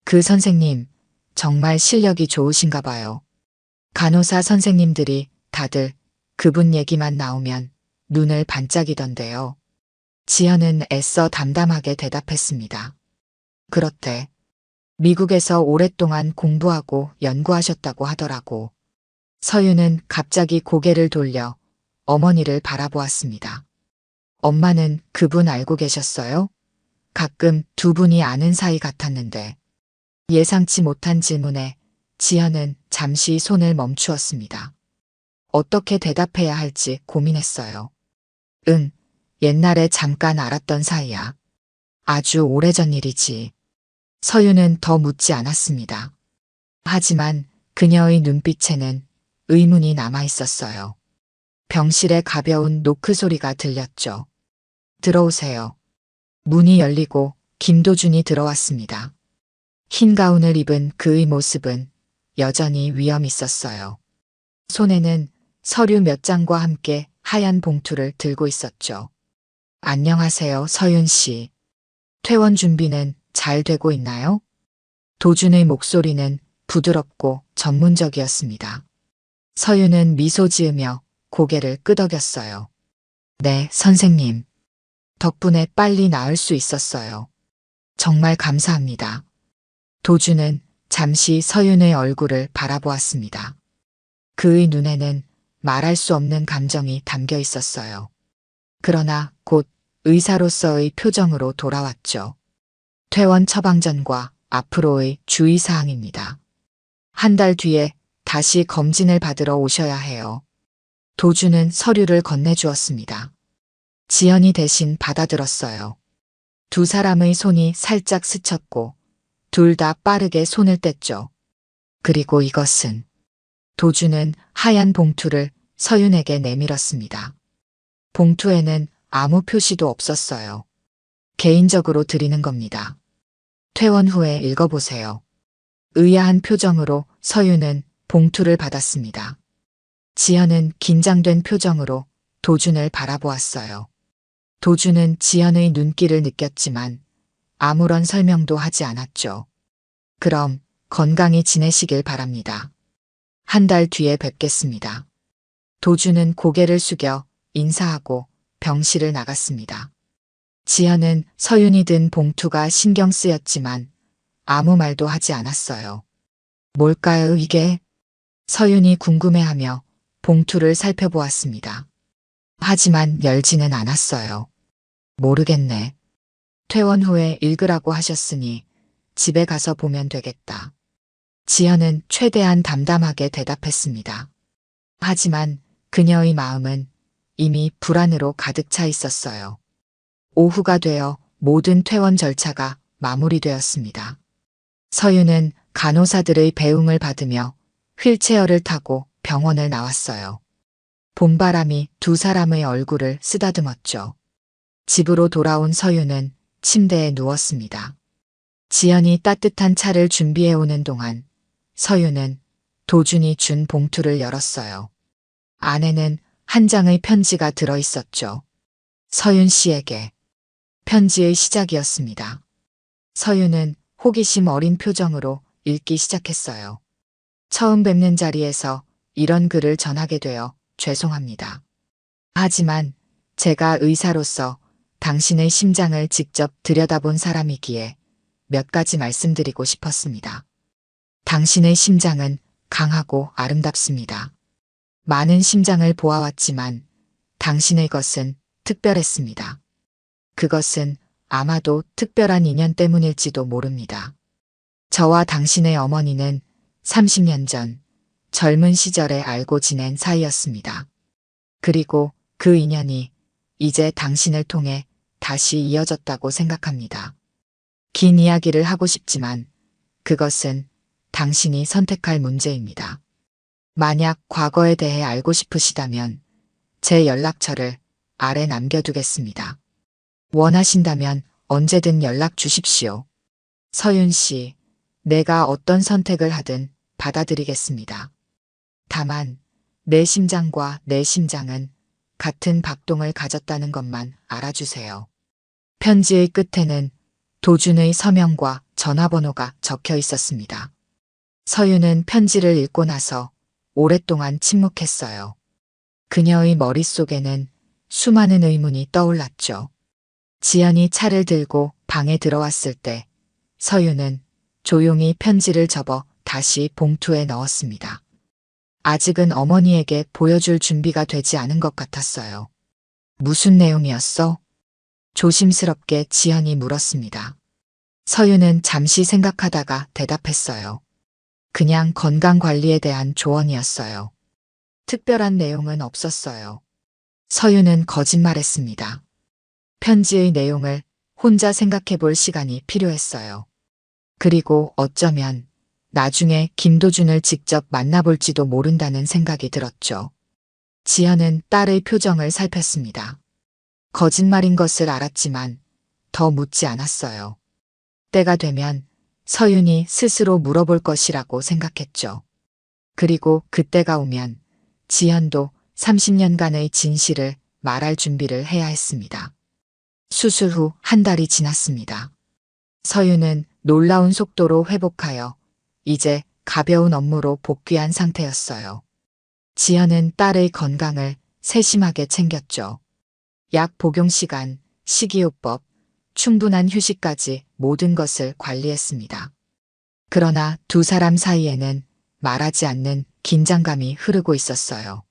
Speaker 1: 그 선생님, 정말 실력이 좋으신가 봐요. 간호사 선생님들이 다들 그분 얘기만 나오면 눈을 반짝이던데요. 지연은 애써 담담하게 대답했습니다. 그렇대. 미국에서 오랫동안 공부하고 연구하셨다고 하더라고. 서윤은 갑자기 고개를 돌려 어머니를 바라보았습니다. 엄마는 그분 알고 계셨어요? 가끔 두 분이 아는 사이 같았는데. 예상치 못한 질문에 지연은 잠시 손을 멈추었습니다. 어떻게 대답해야 할지 고민했어요. 응, 옛날에 잠깐 알았던 사이야. 아주 오래전 일이지. 서윤은 더 묻지 않았습니다. 하지만 그녀의 눈빛에는 의문이 남아 있었어요. 병실에 가벼운 노크 소리가 들렸죠. 들어오세요. 문이 열리고 김도준이 들어왔습니다. 흰 가운을 입은 그의 모습은 여전히 위험 있었어요. 손에는 서류 몇 장과 함께 하얀 봉투를 들고 있었죠. 안녕하세요, 서윤 씨. 퇴원 준비는 잘 되고 있나요? 도준의 목소리는 부드럽고 전문적이었습니다. 서윤은 미소 지으며 고개를 끄덕였어요. 네, 선생님. 덕분에 빨리 나을 수 있었어요. 정말 감사합니다. 도준은 잠시 서윤의 얼굴을 바라보았습니다. 그의 눈에는 말할 수 없는 감정이 담겨 있었어요. 그러나 곧 의사로서의 표정으로 돌아왔죠. 퇴원 처방전과 앞으로의 주의사항입니다. 한 달 뒤에 다시 검진을 받으러 오셔야 해요. 도준은 서류를 건네주었습니다. 지연이 대신 받아들었어요. 두 사람의 손이 살짝 스쳤고 둘 다 빠르게 손을 뗐죠. 그리고 이것은 도준은 하얀 봉투를 서윤에게 내밀었습니다. 봉투에는 아무 표시도 없었어요. 개인적으로 드리는 겁니다. 퇴원 후에 읽어보세요. 의아한 표정으로 서윤은 봉투를 받았습니다. 지연은 긴장된 표정으로 도준을 바라보았어요. 도준은 지연의 눈길을 느꼈지만 아무런 설명도 하지 않았죠. 그럼 건강히 지내시길 바랍니다. 한 달 뒤에 뵙겠습니다. 도주는 고개를 숙여 인사하고 병실을 나갔습니다. 지연은 서윤이 든 봉투가 신경 쓰였지만 아무 말도 하지 않았어요. 뭘까요, 이게? 서윤이 궁금해하며 봉투를 살펴보았습니다. 하지만 열지는 않았어요. 모르겠네. 퇴원 후에 읽으라고 하셨으니 집에 가서 보면 되겠다. 지연은 최대한 담담하게 대답했습니다. 하지만 그녀의 마음은 이미 불안으로 가득 차 있었어요. 오후가 되어 모든 퇴원 절차가 마무리되었습니다. 서윤은 간호사들의 배웅을 받으며 휠체어를 타고 병원을 나왔어요. 봄바람이 두 사람의 얼굴을 쓰다듬었죠. 집으로 돌아온 서윤은 침대에 누웠습니다. 지연이 따뜻한 차를 준비해 오는 동안 서윤은 도준이 준 봉투를 열었어요. 안에는 한 장의 편지가 들어 있었죠. 서윤 씨에게. 편지의 시작이었습니다. 서윤은 호기심 어린 표정으로 읽기 시작했어요. 처음 뵙는 자리에서 이런 글을 전하게 되어 죄송합니다. 하지만 제가 의사로서 당신의 심장을 직접 들여다본 사람이기에 몇 가지 말씀드리고 싶었습니다. 당신의 심장은 강하고 아름답습니다. 많은 심장을 보아왔지만 당신의 것은 특별했습니다. 그것은 아마도 특별한 인연 때문일지도 모릅니다. 저와 당신의 어머니는 30년 전 젊은 시절에 알고 지낸 사이였습니다. 그리고 그 인연이 이제 당신을 통해 다시 이어졌다고 생각합니다. 긴 이야기를 하고 싶지만 그것은 당신이 선택할 문제입니다. 만약 과거에 대해 알고 싶으시다면 제 연락처를 아래 남겨두겠습니다. 원하신다면 언제든 연락 주십시오. 서윤 씨, 내가 어떤 선택을 하든 받아들이겠습니다. 다만 내 심장과 내 심장은 같은 박동을 가졌다는 것만 알아주세요. 편지의 끝에는 도준의 서명과 전화번호가 적혀 있었습니다. 서윤은 편지를 읽고 나서 오랫동안 침묵했어요. 그녀의 머릿속에는 수많은 의문이 떠올랐죠. 지연이 차를 들고 방에 들어왔을 때 서윤은 조용히 편지를 접어 다시 봉투에 넣었습니다. 아직은 어머니에게 보여줄 준비가 되지 않은 것 같았어요. 무슨 내용이었어? 조심스럽게 지연이 물었습니다. 서윤은 잠시 생각하다가 대답했어요. 그냥 건강관리에 대한 조언이었어요. 특별한 내용은 없었어요. 서윤은 거짓말했습니다. 편지의 내용을 혼자 생각해 볼 시간이 필요했어요. 그리고 어쩌면 나중에 김도준을 직접 만나볼지도 모른다는 생각이 들었죠. 지연은 딸의 표정을 살폈습니다. 거짓말인 것을 알았지만 더 묻지 않았어요. 때가 되면 서윤이 스스로 물어볼 것이라고 생각했죠. 그리고 그때가 오면 지연도 30년간의 진실을 말할 준비를 해야 했습니다. 수술 후 한 달이 지났습니다. 서윤은 놀라운 속도로 회복하여 이제 가벼운 업무로 복귀한 상태였어요. 지연은 딸의 건강을 세심하게 챙겼죠. 약 복용 시간, 식이요법, 충분한 휴식까지 모든 것을 관리했습니다. 그러나 두 사람 사이에는 말하지 않는 긴장감이 흐르고 있었어요.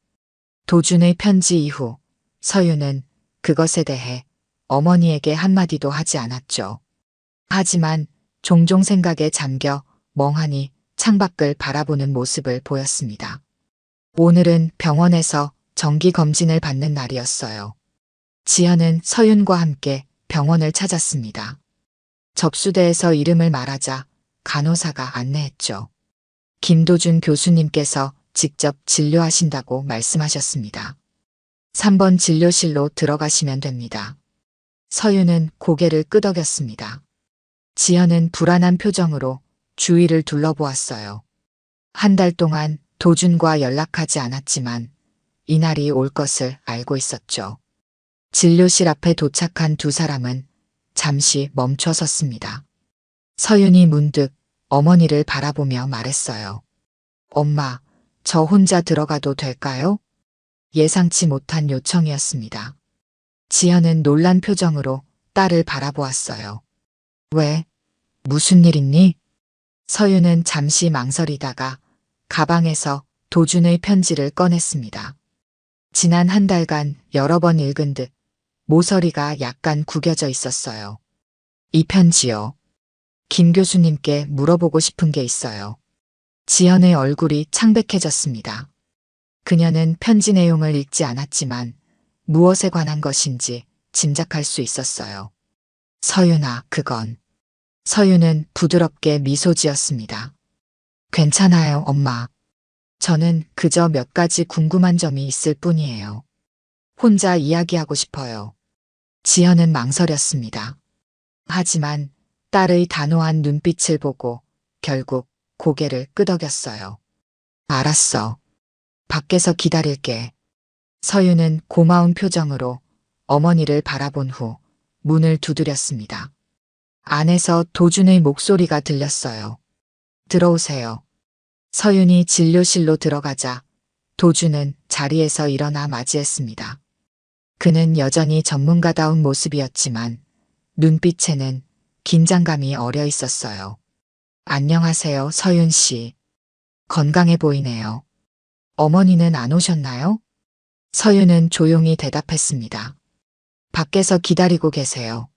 Speaker 1: 도준의 편지 이후 서윤은 그것에 대해 어머니에게 한마디도 하지 않았죠. 하지만 종종 생각에 잠겨 멍하니 창밖을 바라보는 모습을 보였습니다. 오늘은 병원에서 정기 검진을 받는 날이었어요. 지연은 서윤과 함께 병원을 찾았습니다. 접수대에서 이름을 말하자 간호사가 안내했죠. 김도준 교수님께서 직접 진료하신다고 말씀하셨습니다. 3번 진료실로 들어가시면 됩니다. 서윤은 고개를 끄덕였습니다. 지연은 불안한 표정으로 주위를 둘러보았어요. 한 달 동안 도준과 연락하지 않았지만 이날이 올 것을 알고 있었죠. 진료실 앞에 도착한 두 사람은 잠시 멈춰 섰습니다. 서윤이 문득 어머니를 바라보며 말했어요. 엄마, 저 혼자 들어가도 될까요? 예상치 못한 요청이었습니다. 지연은 놀란 표정으로 딸을 바라보았어요. 왜? 무슨 일 있니? 서윤은 잠시 망설이다가 가방에서 도준의 편지를 꺼냈습니다. 지난 한 달간 여러 번 읽은 듯 모서리가 약간 구겨져 있었어요. 이 편지요. 김 교수님께 물어보고 싶은 게 있어요. 지연의 얼굴이 창백해졌습니다. 그녀는 편지 내용을 읽지 않았지만 무엇에 관한 것인지 짐작할 수 있었어요. 서윤아, 그건. 서윤은 부드럽게 미소 지었습니다. 괜찮아요, 엄마. 저는 그저 몇 가지 궁금한 점이 있을 뿐이에요. 혼자 이야기하고 싶어요. 지연은 망설였습니다. 하지만 딸의 단호한 눈빛을 보고 결국 고개를 끄덕였어요. 알았어. 밖에서 기다릴게. 서윤은 고마운 표정으로 어머니를 바라본 후 문을 두드렸습니다. 안에서 도준의 목소리가 들렸어요. 들어오세요. 서윤이 진료실로 들어가자 도준은 자리에서 일어나 맞이했습니다. 그는 여전히 전문가다운 모습이었지만 눈빛에는 긴장감이 어려 있었어요. 안녕하세요, 서윤 씨. 건강해 보이네요. 어머니는 안 오셨나요? 서윤은 조용히 대답했습니다. 밖에서 기다리고 계세요.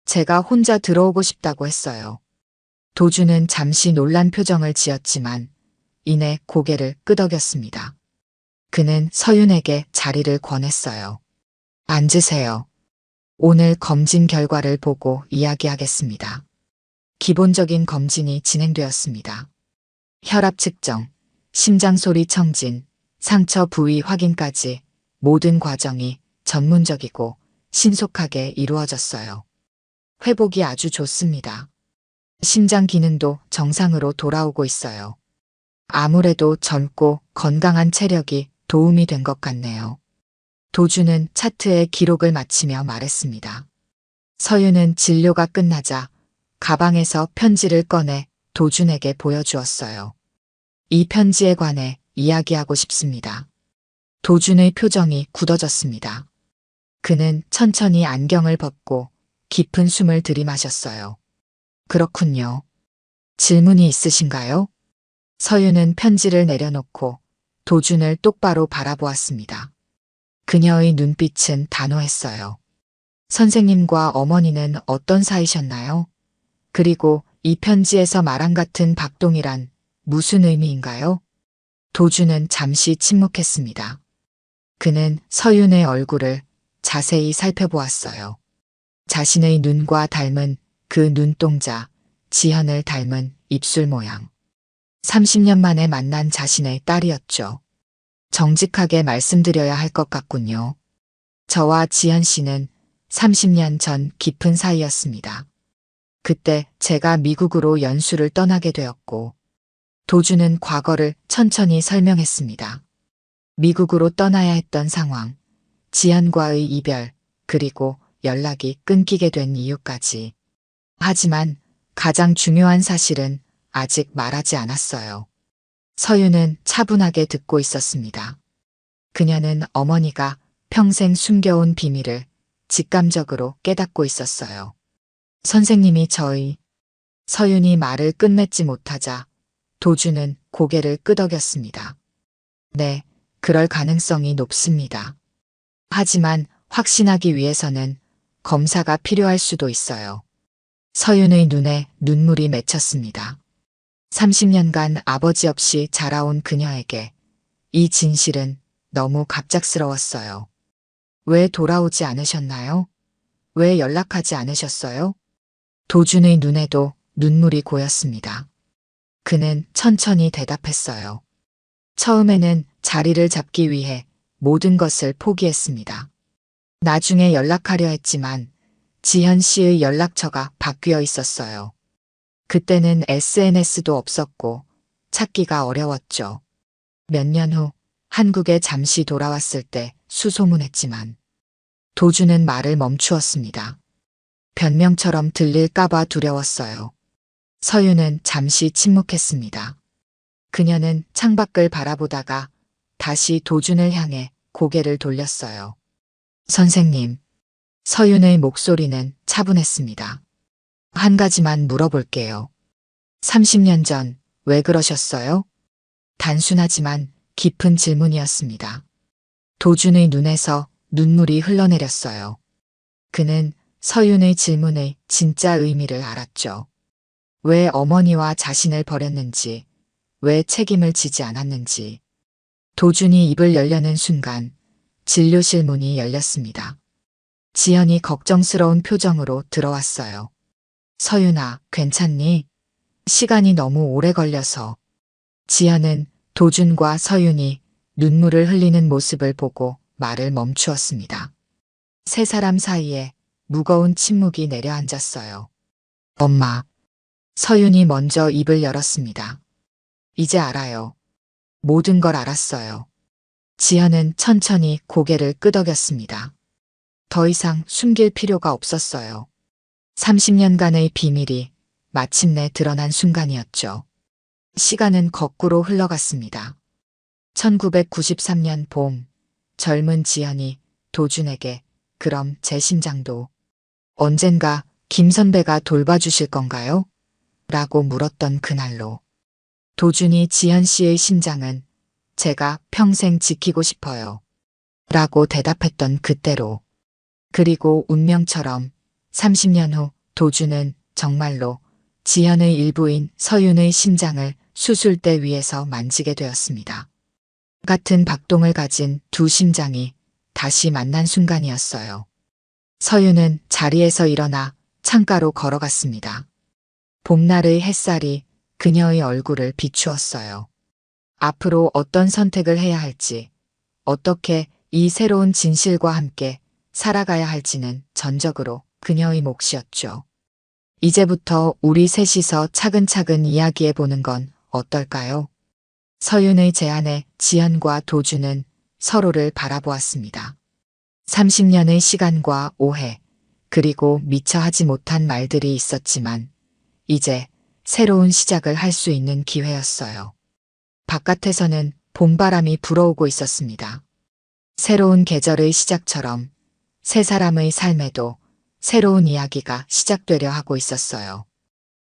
Speaker 1: 제가 혼자 들어오고 싶다고 했어요. 도준은 잠시 놀란 표정을 지었지만 이내 고개를 끄덕였습니다. 그는 서윤에게 자리를 권했어요. 앉으세요. 오늘 검진 결과를 보고 이야기하겠습니다. 기본적인 검진이 진행되었습니다. 혈압 측정, 심장소리 청진, 상처 부위 확인까지 모든 과정이 전문적이고 신속하게 이루어졌어요. 회복이 아주 좋습니다. 심장 기능도 정상으로 돌아오고 있어요. 아무래도 젊고 건강한 체력이 도움이 된 것 같네요. 도준은 차트에 기록을 마치며 말했습니다. 서윤은 진료가 끝나자 가방에서 편지를 꺼내 도준에게 보여주었어요. 이 편지에 관해 이야기하고 싶습니다. 도준의 표정이 굳어졌습니다. 그는 천천히 안경을 벗고 깊은 숨을 들이마셨어요. 그렇군요. 질문이 있으신가요? 서윤은 편지를 내려놓고 도준을 똑바로 바라보았습니다. 그녀의 눈빛은 단호했어요. 선생님과 어머니는 어떤 사이셨나요? 그리고 이 편지에서 말한 같은 박동이란 무슨 의미인가요? 도준은 잠시 침묵했습니다. 그는 서윤의 얼굴을 자세히 살펴보았어요. 자신의 눈과 닮은 그 눈동자, 지현을 닮은 입술 모양. 30년 만에 만난 자신의 딸이었죠. 정직하게 말씀드려야 할 것 같군요. 저와 지현 씨는 30년 전 깊은 사이였습니다. 그때 제가 미국으로 연수를 떠나게 되었고, 도준은 과거를 천천히 설명했습니다. 미국으로 떠나야 했던 상황, 지현과의 이별, 그리고 연락이 끊기게 된 이유까지. 하지만 가장 중요한 사실은 아직 말하지 않았어요. 서윤은 차분하게 듣고 있었습니다. 그녀는 어머니가 평생 숨겨온 비밀을 직감적으로 깨닫고 있었어요. 선생님이 서윤이 말을 끝맺지 못하자 도준은 고개를 끄덕였습니다. 네, 그럴 가능성이 높습니다. 하지만 확신하기 위해서는 검사가 필요할 수도 있어요. 서윤의 눈에 눈물이 맺혔습니다. 30년간 아버지 없이 자라온 그녀에게 이 진실은 너무 갑작스러웠어요. 왜 돌아오지 않으셨나요? 왜 연락하지 않으셨어요? 도준의 눈에도 눈물이 고였습니다. 그는 천천히 대답했어요. 처음에는 자리를 잡기 위해 모든 것을 포기했습니다. 나중에 연락하려 했지만 지현 씨의 연락처가 바뀌어 있었어요. 그때는 SNS도 없었고 찾기가 어려웠죠. 몇 년 후 한국에 잠시 돌아왔을 때 수소문했지만 도준은 말을 멈추었습니다. 변명처럼 들릴까봐 두려웠어요. 서윤은 잠시 침묵했습니다. 그녀는 창밖을 바라보다가 다시 도준을 향해 고개를 돌렸어요. 선생님. 서윤의 목소리는 차분했습니다. 한 가지만 물어볼게요. 30년 전 왜 그러셨어요? 단순하지만 깊은 질문이었습니다. 도준의 눈에서 눈물이 흘러내렸어요. 그는 서윤의 질문의 진짜 의미를 알았죠. 왜 어머니와 자신을 버렸는지, 왜 책임을 지지 않았는지. 도준이 입을 열려는 순간 진료실 문이 열렸습니다. 지연이 걱정스러운 표정으로 들어왔어요. 서윤아, 괜찮니? 시간이 너무 오래 걸려서. 지연은 도준과 서윤이 눈물을 흘리는 모습을 보고 말을 멈추었습니다. 세 사람 사이에 무거운 침묵이 내려앉았어요. 엄마. 서윤이 먼저 입을 열었습니다. 이제 알아요. 모든 걸 알았어요. 지연은 천천히 고개를 끄덕였습니다. 더 이상 숨길 필요가 없었어요. 30년간의 비밀이 마침내 드러난 순간이었죠. 시간은 거꾸로 흘러갔습니다. 1993년 봄, 젊은 지연이 도준에게 그럼 제 심장도 언젠가 김 선배가 돌봐주실 건가요? 라고 물었던 그날로 도준이 지연 씨의 심장은 제가 평생 지키고 싶어요. 라고 대답했던 그때로. 그리고 운명처럼 30년 후 도준은 정말로 지연의 일부인 서윤의 심장을 수술대 위에서 만지게 되었습니다. 같은 박동을 가진 두 심장이 다시 만난 순간이었어요. 서윤은 자리에서 일어나 창가로 걸어갔습니다. 봄날의 햇살이 그녀의 얼굴을 비추었어요. 앞으로 어떤 선택을 해야 할지, 어떻게 이 새로운 진실과 함께 살아가야 할지는 전적으로 그녀의 몫이었죠. 이제부터 우리 셋이서 차근차근 이야기해보는 건 어떨까요? 서윤의 제안에 지연과 도준은 서로를 바라보았습니다. 30년의 시간과 오해, 그리고 미처 하지 못한 말들이 있었지만 이제 새로운 시작을 할 수 있는 기회였어요. 바깥에서는 봄바람이 불어오고 있었습니다. 새로운 계절의 시작처럼 세 사람의 삶에도 새로운 이야기가 시작되려 하고 있었어요.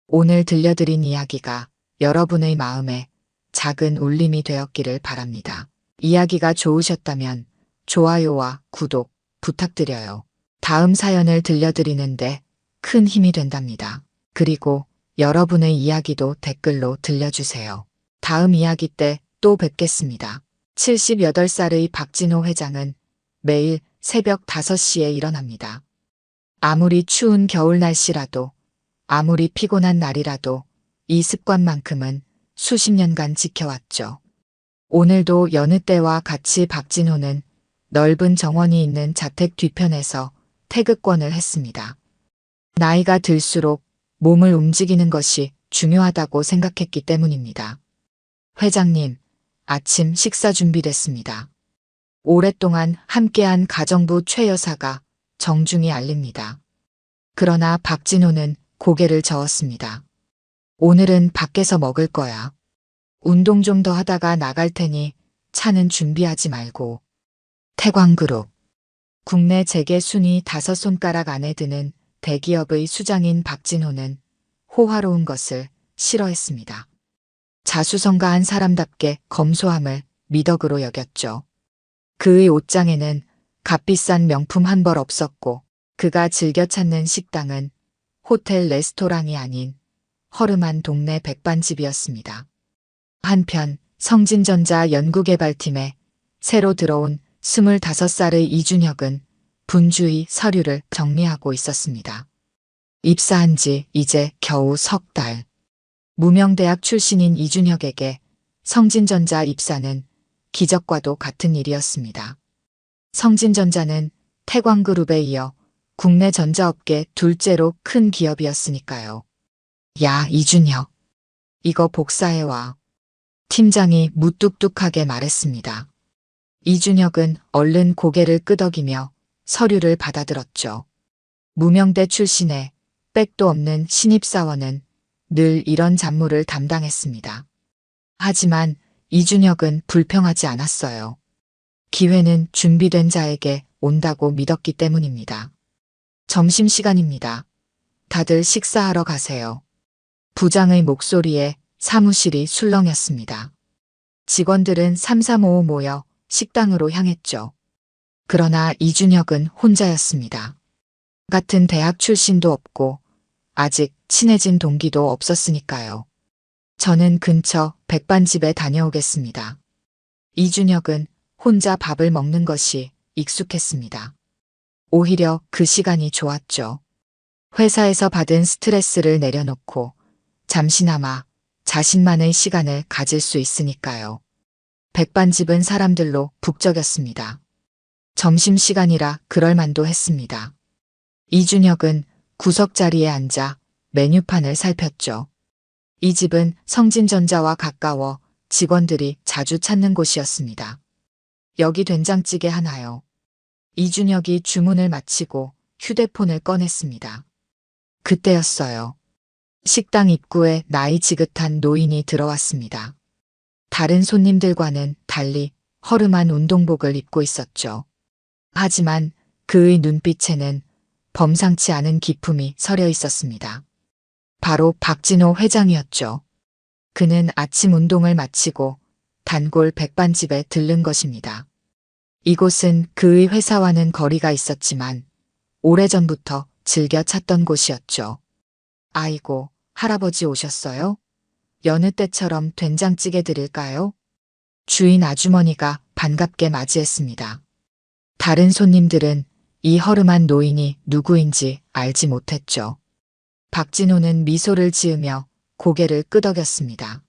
Speaker 1: 오늘 들려드린 이야기가 여러분의 마음에 작은 울림이 되었기를 바랍니다. 이야기가 좋으셨다면 좋아요와 구독 부탁드려요. 다음 사연을 들려드리는데 큰 힘이 된답니다. 그리고 여러분의 이야기도 댓글로 들려주세요. 다음 이야기 때 또 뵙겠습니다. 78살의 박진호 회장은 매일 새벽 5시에 일어납니다. 아무리 추운 겨울 날씨라도, 아무리 피곤한 날이라도 이 습관만큼은 수십 년간 지켜왔죠. 오늘도 여느 때와 같이 박진호는 넓은 정원이 있는 자택 뒤편에서 태극권을 했습니다. 나이가 들수록 몸을 움직이는 것이 중요하다고 생각했기 때문입니다. 회장님, 아침 식사 준비됐습니다. 오랫동안 함께한 가정부 최 여사가 정중히 알립니다. 그러나 박진호는 고개를 저었습니다. 오늘은 밖에서 먹을 거야. 운동 좀 더 하다가 나갈 테니 차는 준비하지 말고. 태광그룹. 국내 재계 순위 5손가락 안에 드는 대기업의 수장인 박진호는 호화로운 것을 싫어했습니다. 자수성가한 사람답게 검소함을 미덕으로 여겼죠. 그의 옷장에는 값비싼 명품 한 벌 없었고 그가 즐겨 찾는 식당은 호텔 레스토랑이 아닌 허름한 동네 백반집이었습니다. 한편 성진전자 연구개발팀에 새로 들어온 25살의 이준혁은 분주히 서류를 정리하고 있었습니다. 입사한 지 이제 겨우 석 달. 무명대학 출신인 이준혁에게 성진전자 입사는 기적과도 같은 일이었습니다. 성진전자는 태광그룹에 이어 국내 전자업계 둘째로 큰 기업이었으니까요. 야, 이준혁. 이거 복사해와. 팀장이 무뚝뚝하게 말했습니다. 이준혁은 얼른 고개를 끄덕이며 서류를 받아들었죠. 무명대 출신의 백도 없는 신입사원은 늘 이런 잡무를 담당했습니다. 하지만 이준혁은 불평하지 않았어요. 기회는 준비된 자에게 온다고 믿었기 때문입니다. 점심시간입니다. 다들 식사하러 가세요. 부장의 목소리에 사무실이 술렁였습니다. 직원들은 삼삼오오 모여 식당으로 향했죠. 그러나 이준혁은 혼자였습니다. 같은 대학 출신도 없고 아직 친해진 동기도 없었으니까요. 저는 근처 백반집에 다녀오겠습니다. 이준혁은 혼자 밥을 먹는 것이 익숙했습니다. 오히려 그 시간이 좋았죠. 회사에서 받은 스트레스를 내려놓고 잠시나마 자신만의 시간을 가질 수 있으니까요. 백반집은 사람들로 북적였습니다. 점심시간이라 그럴만도 했습니다. 이준혁은 구석자리에 앉아 메뉴판을 살폈죠. 이 집은 성진전자와 가까워 직원들이 자주 찾는 곳이었습니다. 여기 된장찌개 하나요. 이준혁이 주문을 마치고 휴대폰을 꺼냈습니다. 그때였어요. 식당 입구에 나이 지긋한 노인이 들어왔습니다. 다른 손님들과는 달리 허름한 운동복을 입고 있었죠. 하지만 그의 눈빛에는 범상치 않은 기품이 서려 있었습니다. 바로 박진호 회장이었죠. 그는 아침 운동을 마치고 단골 백반집에 들른 것입니다. 이곳은 그의 회사와는 거리가 있었지만 오래전부터 즐겨 찾던 곳이었죠. 아이고, 할아버지 오셨어요? 여느 때처럼 된장찌개 드릴까요? 주인 아주머니가 반갑게 맞이했습니다. 다른 손님들은 이 허름한 노인이 누구인지 알지 못했죠. 박진호는 미소를 지으며 고개를 끄덕였습니다.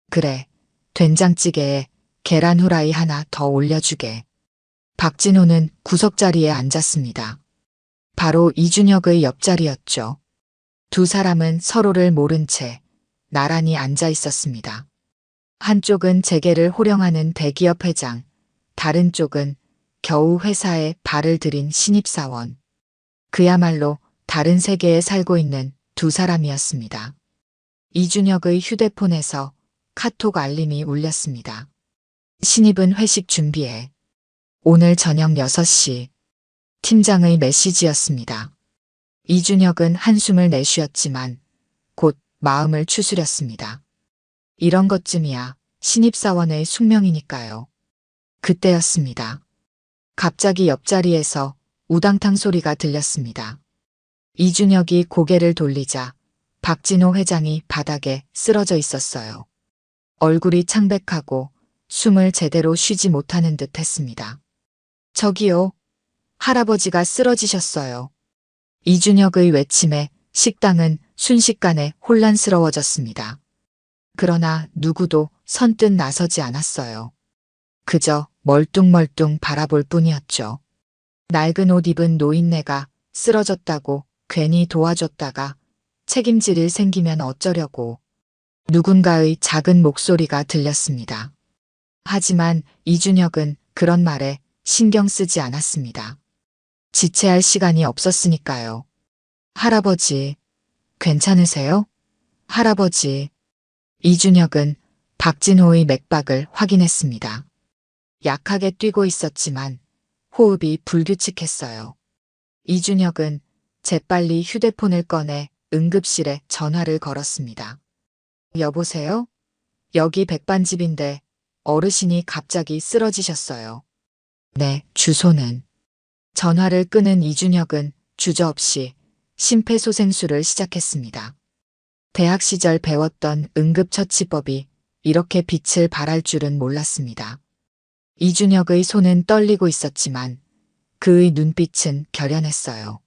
Speaker 1: 그래, 된장찌개에 계란 후라이 하나 더 올려주게. 박진호는 구석자리에 앉았습니다. 바로 이준혁의 옆자리였죠. 두 사람은 서로를 모른 채 나란히 앉아 있었습니다. 한쪽은 재계를 호령하는 대기업 회장, 다른 쪽은 겨우 회사에 발을 들인 신입사원. 그야말로 다른 세계에 살고 있는 두 사람이었습니다. 이준혁의 휴대폰에서 카톡 알림이 울렸습니다. 신입은 회식 준비해. 오늘 저녁 6시. 팀장의 메시지였습니다. 이준혁은 한숨을 내쉬었지만 곧 마음을 추스렸습니다. 이런 것쯤이야 신입사원의 숙명이니까요. 그때였습니다. 갑자기 옆자리에서 우당탕 소리가 들렸습니다. 이준혁이 고개를 돌리자 박진호 회장이 바닥에 쓰러져 있었어요. 얼굴이 창백하고 숨을 제대로 쉬지 못하는 듯 했습니다. 저기요, 할아버지가 쓰러지셨어요. 이준혁의 외침에 식당은 순식간에 혼란스러워졌습니다. 그러나 누구도 선뜻 나서지 않았어요. 그저 멀뚱멀뚱 바라볼 뿐이었죠. 낡은 옷 입은 노인네가 쓰러졌다고 괜히 도와줬다가 책임질 일 생기면 어쩌려고. 누군가의 작은 목소리가 들렸습니다. 하지만 이준혁은 그런 말에 신경 쓰지 않았습니다. 지체할 시간이 없었으니까요. 할아버지, 괜찮으세요? 할아버지. 이준혁은 박진호의 맥박을 확인했습니다. 약하게 뛰고 있었지만 호흡이 불규칙했어요. 이준혁은 재빨리 휴대폰을 꺼내 응급실에 전화를 걸었습니다. 여보세요? 여기 백반집인데 어르신이 갑자기 쓰러지셨어요. 네, 주소는. 전화를 끊은 이준혁은 주저없이 심폐소생술을 시작했습니다. 대학 시절 배웠던 응급처치법이 이렇게 빛을 발할 줄은 몰랐습니다. 이준혁의 손은 떨리고 있었지만 그의 눈빛은 결연했어요.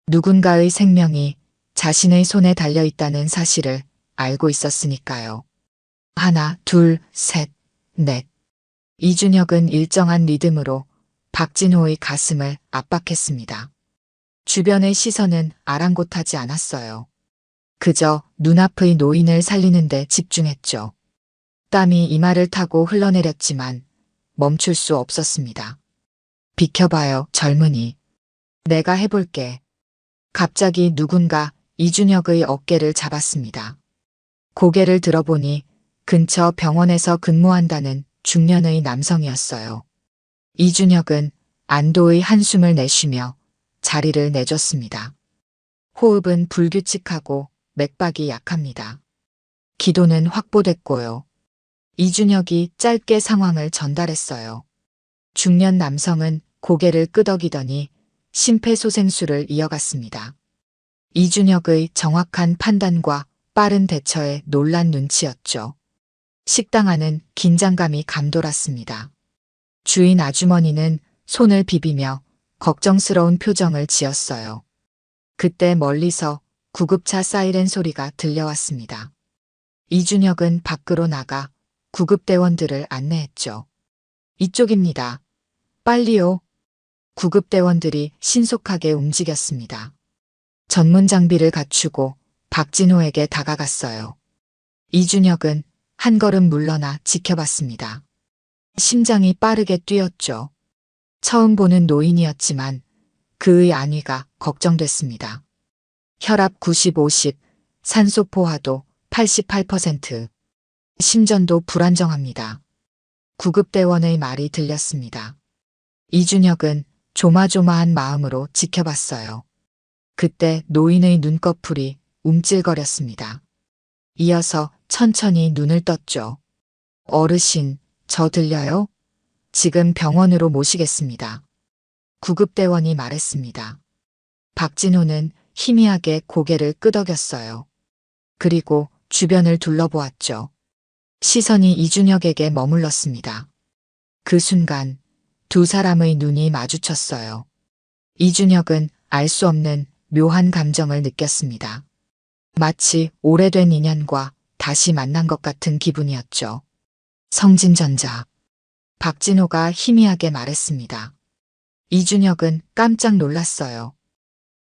Speaker 1: 누군가의 생명이 자신의 손에 달려있다는 사실을 알고 있었으니까요. 하나, 둘, 셋, 넷. 이준혁은 일정한 리듬으로 박진호의 가슴을 압박했습니다. 주변의 시선은 아랑곳하지 않았어요. 그저 눈앞의 노인을 살리는 데 집중했죠. 땀이 이마를 타고 흘러내렸지만 멈출 수 없었습니다. 비켜봐요, 젊은이. 내가 해볼게. 갑자기 누군가 이준혁의 어깨를 잡았습니다. 고개를 들어보니 근처 병원에서 근무한다는 중년의 남성이었어요. 이준혁은 안도의 한숨을 내쉬며 자리를 내줬습니다. 호흡은 불규칙하고 맥박이 약합니다. 기도는 확보됐고요. 이준혁이 짧게 상황을 전달했어요. 중년 남성은 고개를 끄덕이더니 심폐소생술을 이어갔습니다. 이준혁의 정확한 판단과 빠른 대처에 놀란 눈치였죠. 식당 안은 긴장감이 감돌았습니다. 주인 아주머니는 손을 비비며 걱정스러운 표정을 지었어요. 그때 멀리서 구급차 사이렌 소리가 들려왔습니다. 이준혁은 밖으로 나가 구급대원들을 안내했죠. 이쪽입니다. 빨리요. 구급대원들이 신속하게 움직였습니다. 전문 장비를 갖추고 박진호에게 다가갔어요. 이준혁은 한 걸음 물러나 지켜봤습니다. 심장이 빠르게 뛰었죠. 처음 보는 노인이었지만 그의 안위가 걱정됐습니다. 혈압 90/50, 산소 포화도 88%, 심전도 불안정합니다. 구급대원의 말이 들렸습니다. 이준혁은 조마조마한 마음으로 지켜봤어요. 그때 노인의 눈꺼풀이 움찔거렸습니다. 이어서 천천히 눈을 떴죠. 어르신, 저 들려요? 지금 병원으로 모시겠습니다. 구급대원이 말했습니다. 박진호는 희미하게 고개를 끄덕였어요. 그리고 주변을 둘러보았죠. 시선이 이준혁에게 머물렀습니다. 그 순간 두 사람의 눈이 마주쳤어요. 이준혁은 알 수 없는 묘한 감정을 느꼈습니다. 마치 오래된 인연과 다시 만난 것 같은 기분이었죠. 성진전자. 박진호가 희미하게 말했습니다. 이준혁은 깜짝 놀랐어요.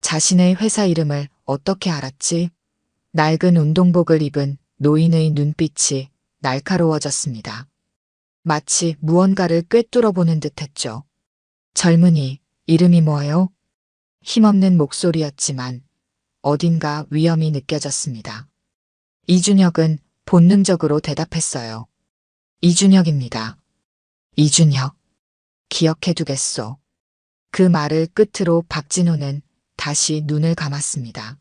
Speaker 1: 자신의 회사 이름을 어떻게 알았지? 낡은 운동복을 입은 노인의 눈빛이 날카로워졌습니다. 마치 무언가를 꿰뚫어보는 듯했죠. 젊은이, 이름이 뭐예요? 힘없는 목소리였지만 어딘가 위험이 느껴졌습니다. 이준혁은 본능적으로 대답했어요. 이준혁입니다. 이준혁. 기억해두겠소. 그 말을 끝으로 박진호는 다시 눈을 감았습니다.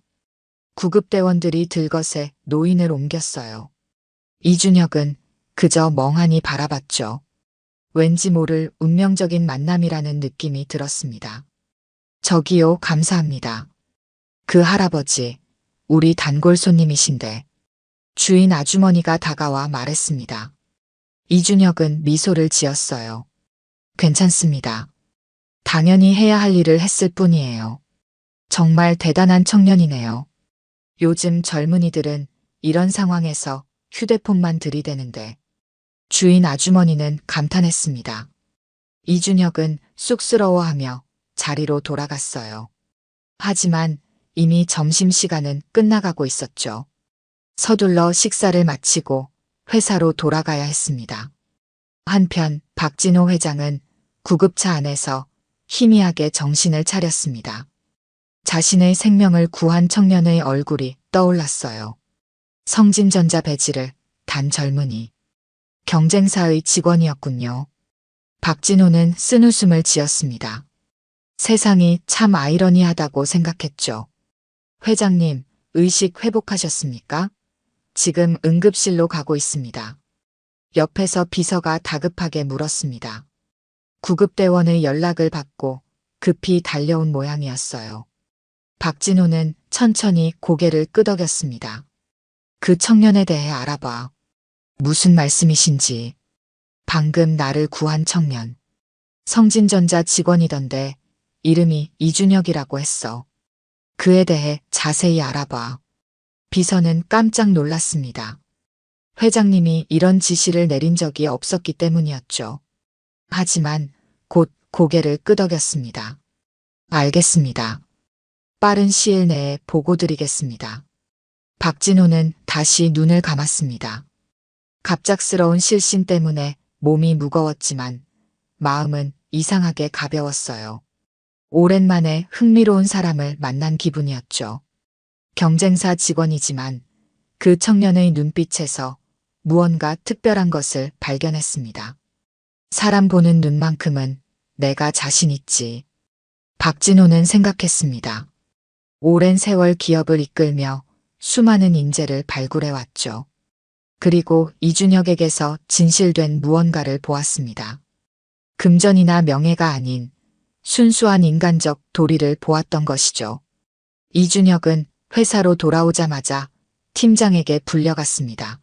Speaker 1: 구급대원들이 들것에 노인을 옮겼어요. 이준혁은 그저 멍하니 바라봤죠. 왠지 모를 운명적인 만남이라는 느낌이 들었습니다. 저기요, 감사합니다. 그 할아버지, 우리 단골 손님이신데. 주인 아주머니가 다가와 말했습니다. 이준혁은 미소를 지었어요. 괜찮습니다. 당연히 해야 할 일을 했을 뿐이에요. 정말 대단한 청년이네요. 요즘 젊은이들은 이런 상황에서 휴대폰만 들이대는데. 주인 아주머니는 감탄했습니다. 이준혁은 쑥스러워하며 자리로 돌아갔어요. 하지만 이미 점심시간은 끝나가고 있었죠. 서둘러 식사를 마치고 회사로 돌아가야 했습니다. 한편 박진호 회장은 구급차 안에서 희미하게 정신을 차렸습니다. 자신의 생명을 구한 청년의 얼굴이 떠올랐어요. 성진전자 배지를 단 젊은이. 경쟁사의 직원이었군요. 박진호는 쓴웃음을 지었습니다. 세상이 참 아이러니하다고 생각했죠. 회장님, 의식 회복하셨습니까? 지금 응급실로 가고 있습니다. 옆에서 비서가 다급하게 물었습니다. 구급대원의 연락을 받고 급히 달려온 모양이었어요. 박진호는 천천히 고개를 끄덕였습니다. 그 청년에 대해 알아봐. 무슨 말씀이신지. 방금 나를 구한 청년. 성진전자 직원이던데 이름이 이준혁이라고 했어. 그에 대해 자세히 알아봐. 비서는 깜짝 놀랐습니다. 회장님이 이런 지시를 내린 적이 없었기 때문이었죠. 하지만 곧 고개를 끄덕였습니다. 알겠습니다. 빠른 시일 내에 보고드리겠습니다. 박진호는 다시 눈을 감았습니다. 갑작스러운 실신 때문에 몸이 무거웠지만 마음은 이상하게 가벼웠어요. 오랜만에 흥미로운 사람을 만난 기분이었죠. 경쟁사 직원이지만 그 청년의 눈빛에서 무언가 특별한 것을 발견했습니다. 사람 보는 눈만큼은 내가 자신 있지. 박진호는 생각했습니다. 오랜 세월 기업을 이끌며 수많은 인재를 발굴해왔죠. 그리고 이준혁에게서 진실된 무언가를 보았습니다. 금전이나 명예가 아닌 순수한 인간적 도리를 보았던 것이죠. 이준혁은 회사로 돌아오자마자 팀장에게 불려갔습니다.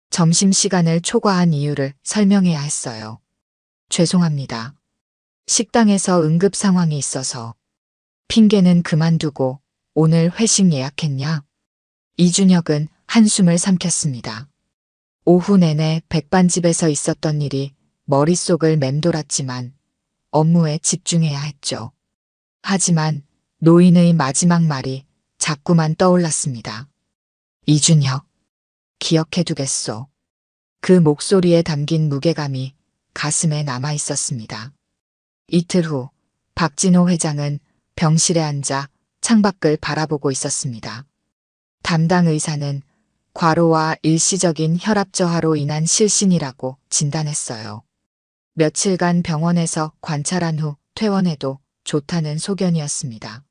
Speaker 1: 점심시간을 초과한 이유를 설명해야 했어요. 죄송합니다. 식당에서 응급 상황이 있어서. 핑계는 그만두고 오늘 회식 예약했냐? 이준혁은 한숨을 삼켰습니다. 오후 내내 백반집에서 있었던 일이 머릿속을 맴돌았지만 업무에 집중해야 했죠. 하지만 노인의 마지막 말이 자꾸만 떠올랐습니다. 이준혁, 기억해두겠소. 그 목소리에 담긴 무게감이 가슴에 남아 있었습니다. 이틀 후 박진호 회장은 병실에 앉아 창밖을 바라보고 있었습니다. 담당 의사는 과로와 일시적인 혈압 저하로 인한 실신이라고 진단했어요. 며칠간 병원에서 관찰한 후 퇴원해도 좋다는 소견이었습니다.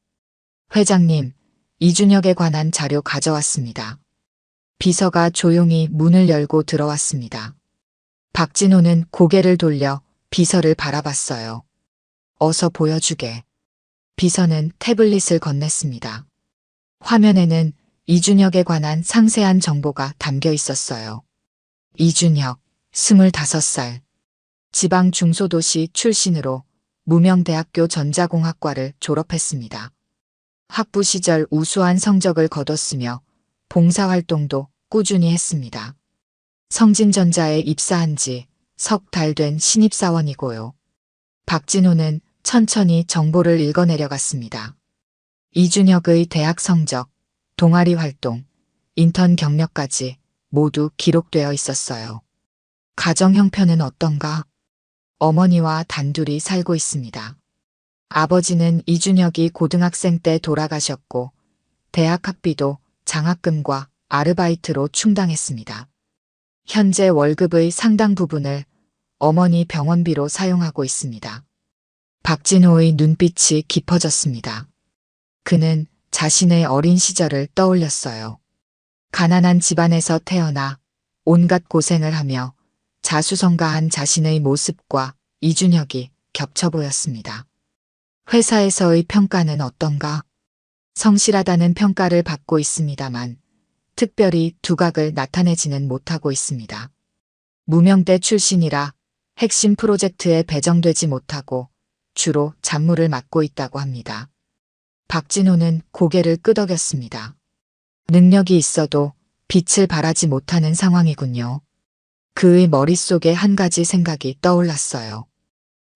Speaker 1: 회장님, 이준혁에 관한 자료 가져왔습니다. 비서가 조용히 문을 열고 들어왔습니다. 박진호는 고개를 돌려 비서를 바라봤어요. 어서 보여주게. 비서는 태블릿을 건넸습니다. 화면에는 이준혁에 관한 상세한 정보가 담겨 있었어요. 이준혁, 25살. 지방 중소도시 출신으로 무명대학교 전자공학과를 졸업했습니다. 학부 시절 우수한 성적을 거뒀으며 봉사활동도 꾸준히 했습니다. 성진전자에 입사한 지 석 달 된 신입사원이고요. 박진호는 천천히 정보를 읽어내려갔습니다. 이준혁의 대학 성적, 동아리 활동, 인턴 경력까지 모두 기록되어 있었어요. 가정 형편은 어떤가? 어머니와 단둘이 살고 있습니다. 아버지는 이준혁이 고등학생 때 돌아가셨고 대학 학비도 장학금과 아르바이트로 충당했습니다. 현재 월급의 상당 부분을 어머니 병원비로 사용하고 있습니다. 박진호의 눈빛이 깊어졌습니다. 그는 자신의 어린 시절을 떠올렸어요. 가난한 집안에서 태어나 온갖 고생을 하며 자수성가한 자신의 모습과 이준혁이 겹쳐 보였습니다. 회사에서의 평가는 어떤가? 성실하다는 평가를 받고 있습니다만 특별히 두각을 나타내지는 못하고 있습니다. 무명대 출신이라 핵심 프로젝트에 배정되지 못하고 주로 잡무를 맡고 있다고 합니다. 박진호는 고개를 끄덕였습니다. 능력이 있어도 빛을 발하지 못하는 상황이군요. 그의 머릿속에 한 가지 생각이 떠올랐어요.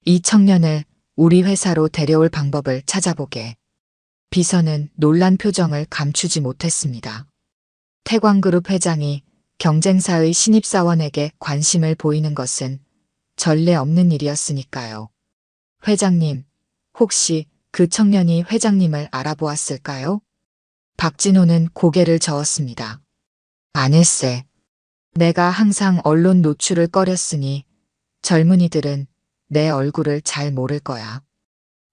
Speaker 1: 이 청년을 우리 회사로 데려올 방법을 찾아보게. 비서는 놀란 표정을 감추지 못했습니다. 태광그룹 회장이 경쟁사의 신입사원에게 관심을 보이는 것은 전례 없는 일이었으니까요. 회장님, 혹시 그 청년이 회장님을 알아보았을까요? 박진호는 고개를 저었습니다. 아닐세. 내가 항상 언론 노출을 꺼렸으니 젊은이들은 내 얼굴을 잘 모를 거야.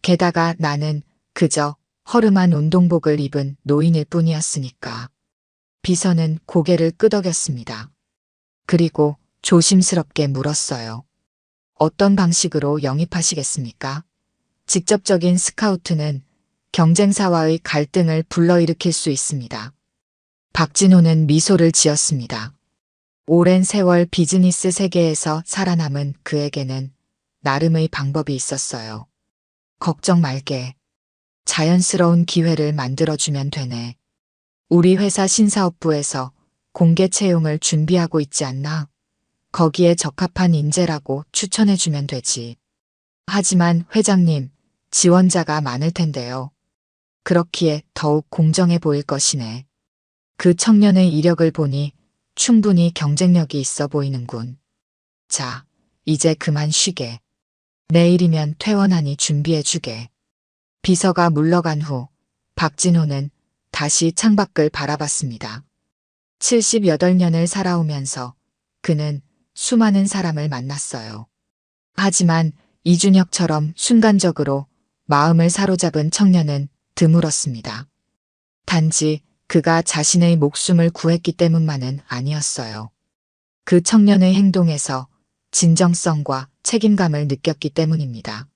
Speaker 1: 게다가 나는 그저 허름한 운동복을 입은 노인일 뿐이었으니까. 비서는 고개를 끄덕였습니다. 그리고 조심스럽게 물었어요. 어떤 방식으로 영입하시겠습니까? 직접적인 스카우트는 경쟁사와의 갈등을 불러일으킬 수 있습니다. 박진호는 미소를 지었습니다. 오랜 세월 비즈니스 세계에서 살아남은 그에게는 나름의 방법이 있었어요. 걱정 말게. 자연스러운 기회를 만들어주면 되네. 우리 회사 신사업부에서 공개 채용을 준비하고 있지 않나? 거기에 적합한 인재라고 추천해주면 되지. 하지만 회장님, 지원자가 많을 텐데요. 그렇기에 더욱 공정해 보일 것이네. 그 청년의 이력을 보니 충분히 경쟁력이 있어 보이는군. 자, 이제 그만 쉬게. 내일이면 퇴원하니 준비해주게. 비서가 물러간 후 박진호는 다시 창밖을 바라봤습니다. 78년을 살아오면서 그는 수많은 사람을 만났어요. 하지만 이준혁처럼 순간적으로 마음을 사로잡은 청년은 드물었습니다. 단지 그가 자신의 목숨을 구했기 때문만은 아니었어요. 그 청년의 행동에서 진정성과 책임감을 느꼈기 때문입니다.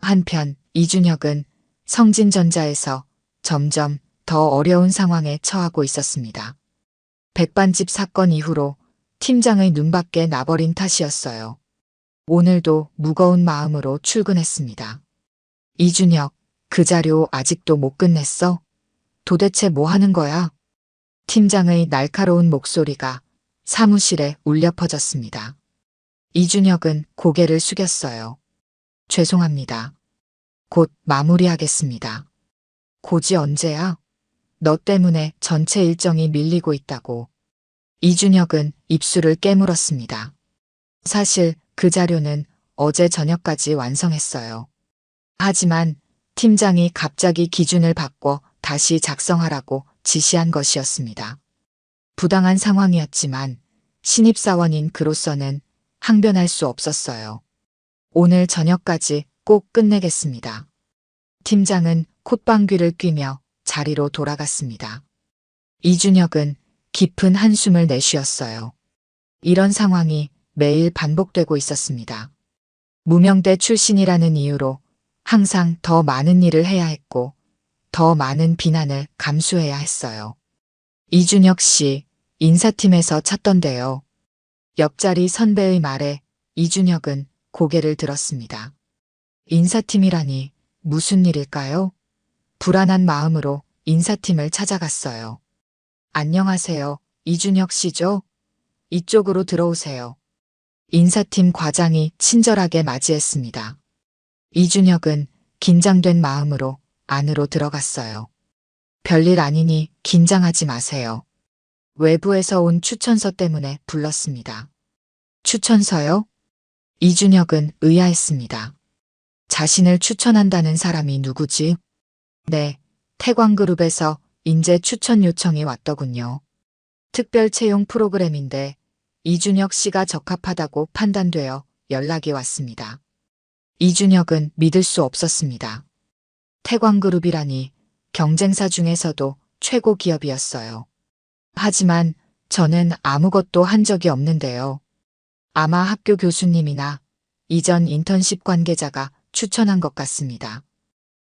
Speaker 1: 한편 이준혁은 성진전자에서 점점 더 어려운 상황에 처하고 있었습니다. 백반집 사건 이후로 팀장의 눈밖에 나버린 탓이었어요. 오늘도 무거운 마음으로 출근했습니다. 이준혁, 그 자료 아직도 못 끝냈어? 도대체 뭐 하는 거야? 팀장의 날카로운 목소리가 사무실에 울려 퍼졌습니다. 이준혁은 고개를 숙였어요. 죄송합니다. 곧 마무리하겠습니다. 고지 언제야? 너 때문에 전체 일정이 밀리고 있다고. 이준혁은 입술을 깨물었습니다. 사실 그 자료는 어제 저녁까지 완성했어요. 하지만 팀장이 갑자기 기준을 바꿔 다시 작성하라고 지시한 것이었습니다. 부당한 상황이었지만 신입사원인 그로서는 항변할 수 없었어요. 오늘 저녁까지 꼭 끝내겠습니다. 팀장은 콧방귀를 뀌며 자리로 돌아갔습니다. 이준혁은 깊은 한숨을 내쉬었어요. 이런 상황이 매일 반복되고 있었습니다. 무명대 출신이라는 이유로 항상 더 많은 일을 해야 했고 더 많은 비난을 감수해야 했어요. 이준혁 씨, 인사팀에서 찾던데요. 옆자리 선배의 말에 이준혁은 고개를 들었습니다. 인사팀이라니 무슨 일일까요? 불안한 마음으로 인사팀을 찾아갔어요. 안녕하세요. 이준혁 씨죠? 이쪽으로 들어오세요. 인사팀 과장이 친절하게 맞이했습니다. 이준혁은 긴장된 마음으로 안으로 들어갔어요. 별일 아니니 긴장하지 마세요. 외부에서 온 추천서 때문에 불렀습니다. 추천서요? 이준혁은 의아했습니다. 자신을 추천한다는 사람이 누구지? 네, 태광그룹에서 인재 추천 요청이 왔더군요. 특별 채용 프로그램인데 이준혁 씨가 적합하다고 판단되어 연락이 왔습니다. 이준혁은 믿을 수 없었습니다. 태광그룹이라니 경쟁사 중에서도 최고 기업이었어요. 하지만 저는 아무것도 한 적이 없는데요. 아마 학교 교수님이나 이전 인턴십 관계자가 추천한 것 같습니다.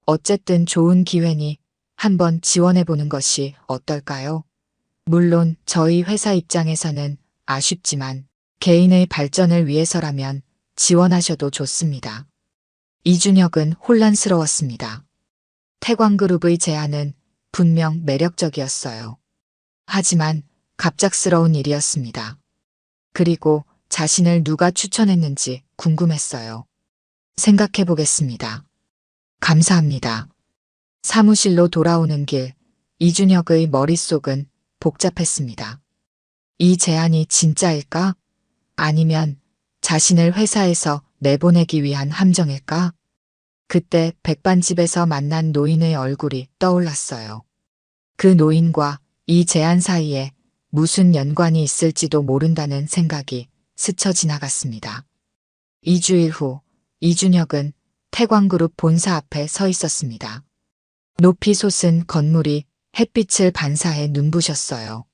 Speaker 1: 어쨌든 좋은 기회니 한번 지원해보는 것이 어떨까요? 물론 저희 회사 입장에서는 아쉽지만 개인의 발전을 위해서라면 지원하셔도 좋습니다. 이준혁은 혼란스러웠습니다. 태광그룹의 제안은 분명 매력적이었어요. 하지만 갑작스러운 일이었습니다. 그리고 자신을 누가 추천했는지 궁금했어요. 생각해보겠습니다. 감사합니다. 사무실로 돌아오는 길, 이준혁의 머릿속은 복잡했습니다. 이 제안이 진짜일까? 아니면 자신을 회사에서 내보내기 위한 함정일까? 그때 백반집에서 만난 노인의 얼굴이 떠올랐어요. 그 노인과 이 제안 사이에 무슨 연관이 있을지도 모른다는 생각이 스쳐 지나갔습니다. 2주일 후 이준혁은 태광그룹 본사 앞에 서 있었습니다. 높이 솟은 건물이 햇빛을 반사해 눈부셨어요.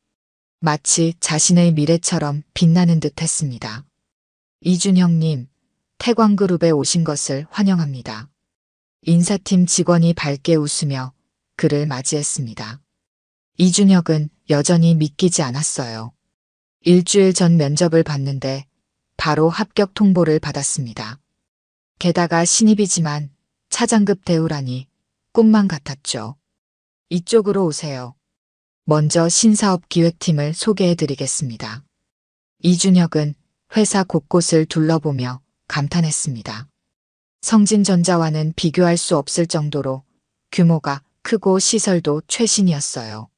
Speaker 1: 마치 자신의 미래처럼 빛나는 듯 했습니다. 이준혁님, 태광그룹에 오신 것을 환영합니다. 인사팀 직원이 밝게 웃으며 그를 맞이했습니다. 이준혁은 여전히 믿기지 않았어요. 일주일 전 면접을 봤는데 바로 합격 통보를 받았습니다. 게다가 신입이지만 차장급 대우라니 꿈만 같았죠. 이쪽으로 오세요. 먼저 신사업 기획팀을 소개해드리겠습니다. 이준혁은 회사 곳곳을 둘러보며 감탄했습니다. 성진전자와는 비교할 수 없을 정도로 규모가 크고 시설도 최신이었어요.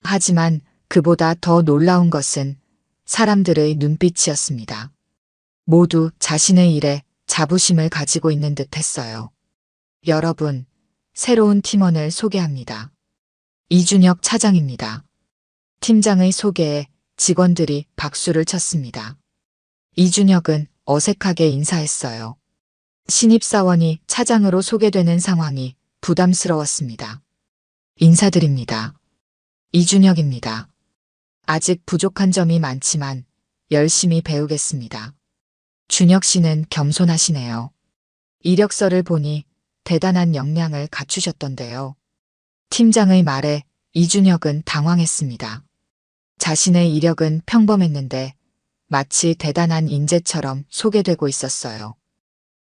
Speaker 1: 하지만 그보다 더 놀라운 것은 사람들의 눈빛이었습니다. 모두 자신의 일에 자부심을 가지고 있는 듯 했어요. 여러분, 새로운 팀원을 소개합니다. 이준혁 차장입니다. 팀장의 소개에 직원들이 박수를 쳤습니다. 이준혁은 어색하게 인사했어요. 신입사원이 차장으로 소개되는 상황이 부담스러웠습니다. 인사드립니다. 이준혁입니다. 아직 부족한 점이 많지만 열심히 배우겠습니다. 준혁 씨는 겸손하시네요. 이력서를 보니 대단한 역량을 갖추셨던데요. 팀장의 말에 이준혁은 당황했습니다. 자신의 이력은 평범했는데 마치 대단한 인재처럼 소개되고 있었어요.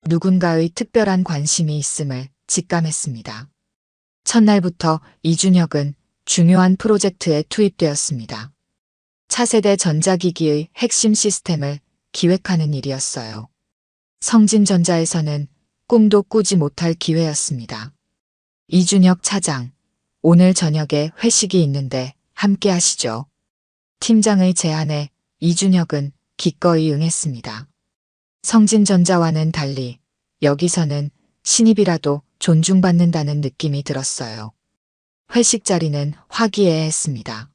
Speaker 1: 누군가의 특별한 관심이 있음을 직감했습니다. 첫날부터 이준혁은 중요한 프로젝트에 투입되었습니다. 차세대 전자기기의 핵심 시스템을 기획하는 일이었어요. 성진전자에서는 꿈도 꾸지 못할 기회였습니다. 이준혁 차장, 오늘 저녁에 회식이 있는데 함께 하시죠. 팀장의 제안에 이준혁은 기꺼이 응했습니다. 성진전자와는 달리 여기서는 신입이라도 존중받는다는 느낌이 들었어요. 회식 자리는 화기애애했습니다.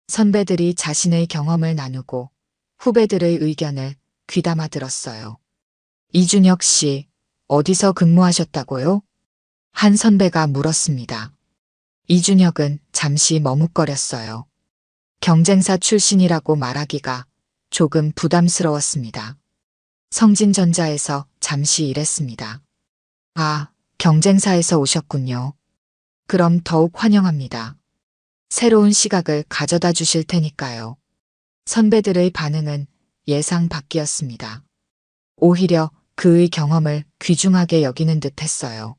Speaker 1: 선배들이 자신의 경험을 나누고 후배들의 의견을 귀담아 들었어요. 이준혁 씨, 어디서 근무하셨다고요? 한 선배가 물었습니다. 이준혁은 잠시 머뭇거렸어요. 경쟁사 출신이라고 말하기가 조금 부담스러웠습니다. 성진전자에서 잠시 일했습니다. 아, 경쟁사에서 오셨군요. 그럼 더욱 환영합니다. 새로운 시각을 가져다 주실 테니까요. 선배들의 반응은 예상 밖이었습니다. 오히려 그의 경험을 귀중하게 여기는 듯 했어요.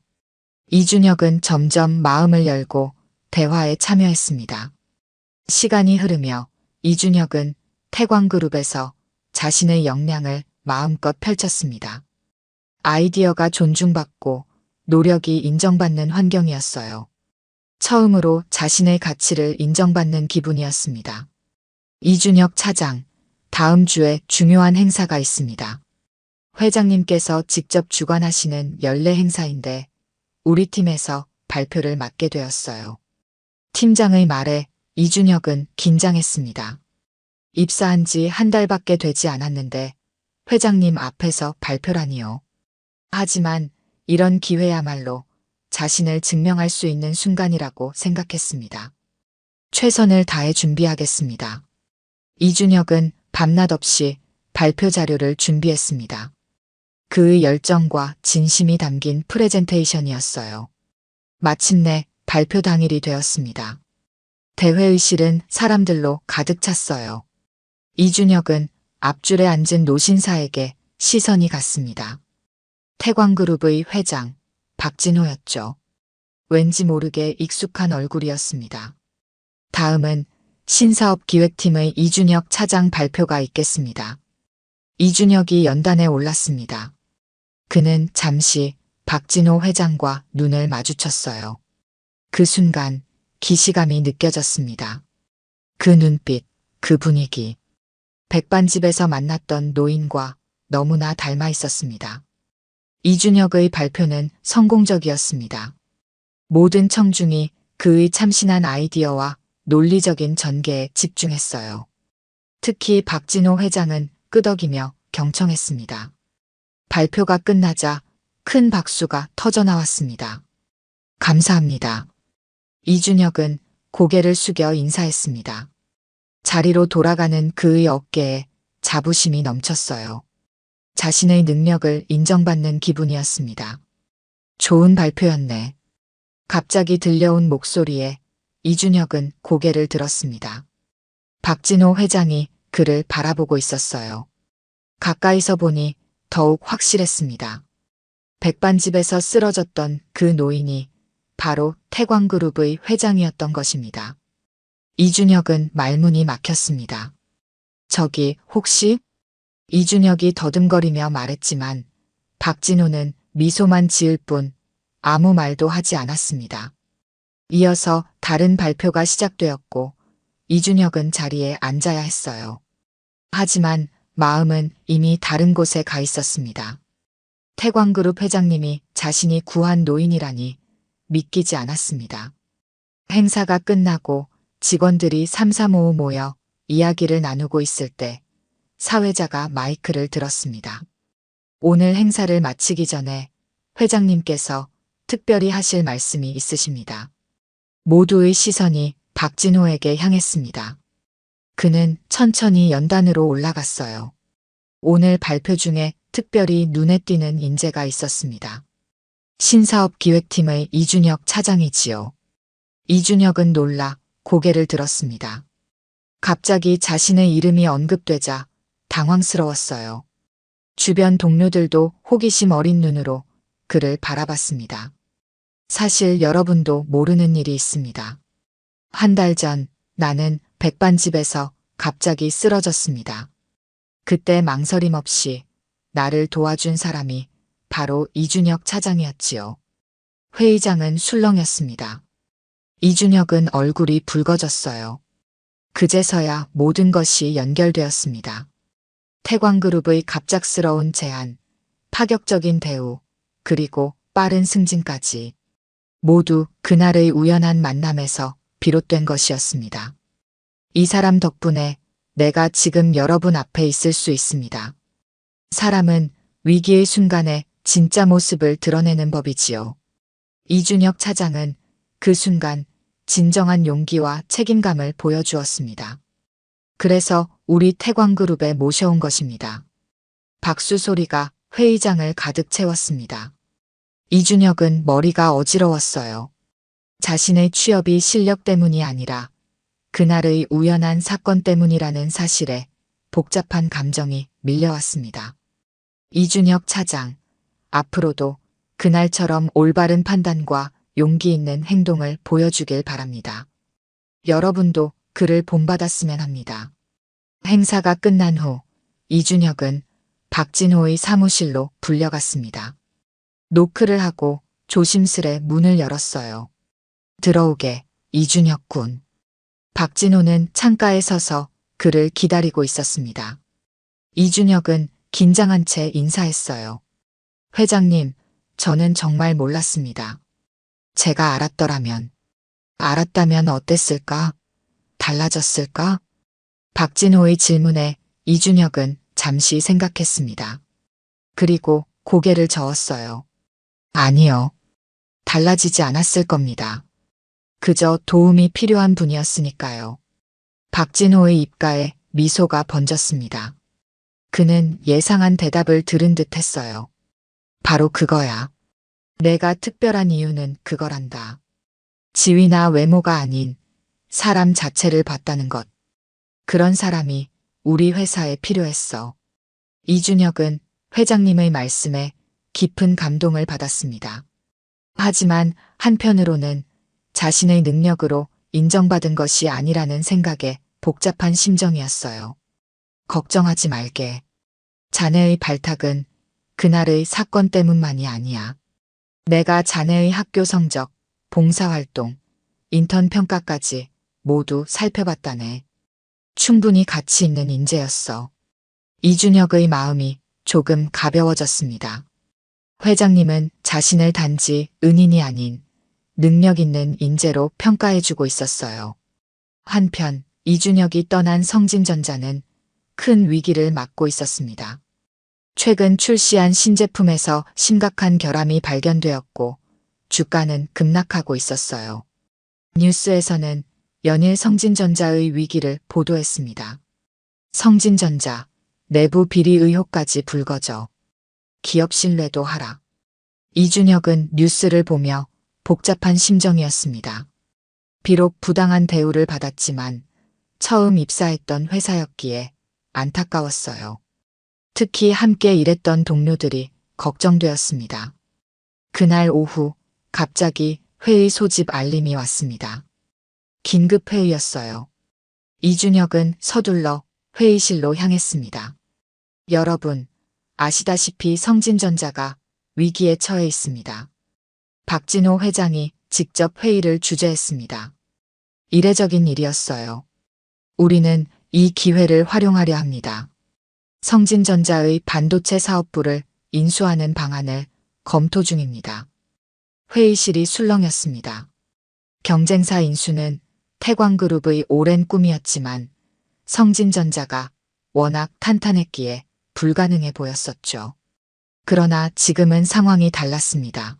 Speaker 1: 이준혁은 점점 마음을 열고 대화에 참여했습니다. 시간이 흐르며 이준혁은 태광그룹에서 자신의 역량을 마음껏 펼쳤습니다. 아이디어가 존중받고 노력이 인정받는 환경이었어요. 처음으로 자신의 가치를 인정받는 기분이었습니다. 이준혁 차장, 다음 주에 중요한 행사가 있습니다. 회장님께서 직접 주관하시는 연례 행사인데 우리 팀에서 발표를 맡게 되었어요. 팀장의 말에 이준혁은 긴장했습니다. 입사한 지 한 달밖에 되지 않았는데 회장님 앞에서 발표라니요. 하지만 이런 기회야말로 자신을 증명할 수 있는 순간이라고 생각했습니다. 최선을 다해 준비하겠습니다. 이준혁은 밤낮 없이 발표 자료를 준비했습니다. 그의 열정과 진심이 담긴 프레젠테이션이었어요. 마침내 발표 당일이 되었습니다. 대회의실은 사람들로 가득 찼어요. 이준혁은 앞줄에 앉은 노신사에게 시선이 갔습니다. 태광그룹의 회장 박진호였죠. 왠지 모르게 익숙한 얼굴이었습니다. 다음은 신사업기획팀의 이준혁 차장 발표가 있겠습니다. 이준혁이 연단에 올랐습니다. 그는 잠시 박진호 회장과 눈을 마주쳤어요. 그 순간 기시감이 느껴졌습니다. 그 눈빛, 그 분위기. 백반집에서 만났던 노인과 너무나 닮아 있었습니다. 이준혁의 발표는 성공적이었습니다. 모든 청중이 그의 참신한 아이디어와 논리적인 전개에 집중했어요. 특히 박진호 회장은 끄덕이며 경청했습니다. 발표가 끝나자 큰 박수가 터져나왔습니다. 감사합니다. 이준혁은 고개를 숙여 인사했습니다. 자리로 돌아가는 그의 어깨에 자부심이 넘쳤어요. 자신의 능력을 인정받는 기분이었습니다. 좋은 발표였네. 갑자기 들려온 목소리에 이준혁은 고개를 들었습니다. 박진호 회장이 그를 바라보고 있었어요. 가까이서 보니 더욱 확실했습니다. 백반집에서 쓰러졌던 그 노인이 바로 태광그룹의 회장이었던 것입니다. 이준혁은 말문이 막혔습니다. 저기 혹시? 이준혁이 더듬거리며 말했지만 박진호는 미소만 지을 뿐 아무 말도 하지 않았습니다. 이어서 다른 발표가 시작되었고 이준혁은 자리에 앉아야 했어요. 하지만 마음은 이미 다른 곳에 가 있었습니다. 태광그룹 회장님이 자신이 구한 노인이라니 믿기지 않았습니다. 행사가 끝나고 직원들이 삼삼오오 모여 이야기를 나누고 있을 때 사회자가 마이크를 들었습니다. 오늘 행사를 마치기 전에 회장님께서 특별히 하실 말씀이 있으십니다. 모두의 시선이 박진호에게 향했습니다. 그는 천천히 연단으로 올라갔어요. 오늘 발표 중에 특별히 눈에 띄는 인재가 있었습니다. 신사업기획팀의 이준혁 차장이지요. 이준혁은 놀라 고개를 들었습니다. 갑자기 자신의 이름이 언급되자 당황스러웠어요. 주변 동료들도 호기심 어린 눈으로 그를 바라봤습니다. 사실 여러분도 모르는 일이 있습니다. 한 달 전 나는 백반집에서 갑자기 쓰러졌습니다. 그때 망설임 없이 나를 도와준 사람이 바로 이준혁 차장이었지요. 회의장은 술렁였습니다. 이준혁은 얼굴이 붉어졌어요. 그제서야 모든 것이 연결되었습니다. 태광그룹의 갑작스러운 제안, 파격적인 대우, 그리고 빠른 승진까지 모두 그날의 우연한 만남에서 비롯된 것이었습니다. 이 사람 덕분에 내가 지금 여러분 앞에 있을 수 있습니다. 사람은 위기의 순간에 진짜 모습을 드러내는 법이지요. 이준혁 차장은 그 순간 진정한 용기와 책임감을 보여주었습니다. 그래서 우리 태광그룹에 모셔온 것입니다. 박수 소리가 회의장을 가득 채웠습니다. 이준혁은 머리가 어지러웠어요. 자신의 취업이 실력 때문이 아니라 그날의 우연한 사건 때문이라는 사실에 복잡한 감정이 밀려왔습니다. 이준혁 차장, 앞으로도 그날처럼 올바른 판단과 용기 있는 행동을 보여주길 바랍니다. 여러분도 그를 본받았으면 합니다. 행사가 끝난 후 이준혁은 박진호의 사무실로 불려갔습니다. 노크를 하고 조심스레 문을 열었어요. 들어오게, 이준혁 군. 박진호는 창가에 서서 그를 기다리고 있었습니다. 이준혁은 긴장한 채 인사했어요. 회장님, 저는 정말 몰랐습니다. 제가 알았다면 어땠을까? 달라졌을까? 박진호의 질문에 이준혁은 잠시 생각했습니다. 그리고 고개를 저었어요. 아니요. 달라지지 않았을 겁니다. 그저 도움이 필요한 분이었으니까요. 박진호의 입가에 미소가 번졌습니다. 그는 예상한 대답을 들은 듯 했어요. 바로 그거야. 내가 특별한 이유는 그거란다. 지위나 외모가 아닌 사람 자체를 봤다는 것. 그런 사람이 우리 회사에 필요했어. 이준혁은 회장님의 말씀에 깊은 감동을 받았습니다. 하지만 한편으로는 자신의 능력으로 인정받은 것이 아니라는 생각에 복잡한 심정이었어요. 걱정하지 말게. 자네의 발탁은 그날의 사건 때문만이 아니야. 내가 자네의 학교 성적, 봉사활동, 인턴 평가까지 모두 살펴봤다네. 충분히 가치 있는 인재였어. 이준혁의 마음이 조금 가벼워졌습니다. 회장님은 자신을 단지 은인이 아닌 능력 있는 인재로 평가해주고 있었어요. 한편 이준혁이 떠난 성진전자는 큰 위기를 맞고 있었습니다. 최근 출시한 신제품에서 심각한 결함이 발견되었고 주가는 급락하고 있었어요. 뉴스에서는 연일 성진전자의 위기를 보도했습니다. 성진전자, 내부 비리 의혹까지 불거져 기업 신뢰도 하락. 이준혁은 뉴스를 보며 복잡한 심정이었습니다. 비록 부당한 대우를 받았지만 처음 입사했던 회사였기에 안타까웠어요. 특히 함께 일했던 동료들이 걱정되었습니다. 그날 오후 갑자기 회의 소집 알림이 왔습니다. 긴급 회의였어요. 이준혁은 서둘러 회의실로 향했습니다. 여러분, 아시다시피 성진전자가 위기에 처해 있습니다. 박진호 회장이 직접 회의를 주재했습니다. 이례적인 일이었어요. 우리는 이 기회를 활용하려 합니다. 성진전자의 반도체 사업부를 인수하는 방안을 검토 중입니다. 회의실이 술렁였습니다. 경쟁사 인수는 태광그룹의 오랜 꿈이었지만 성진전자가 워낙 탄탄했기에 불가능해 보였었죠. 그러나 지금은 상황이 달랐습니다.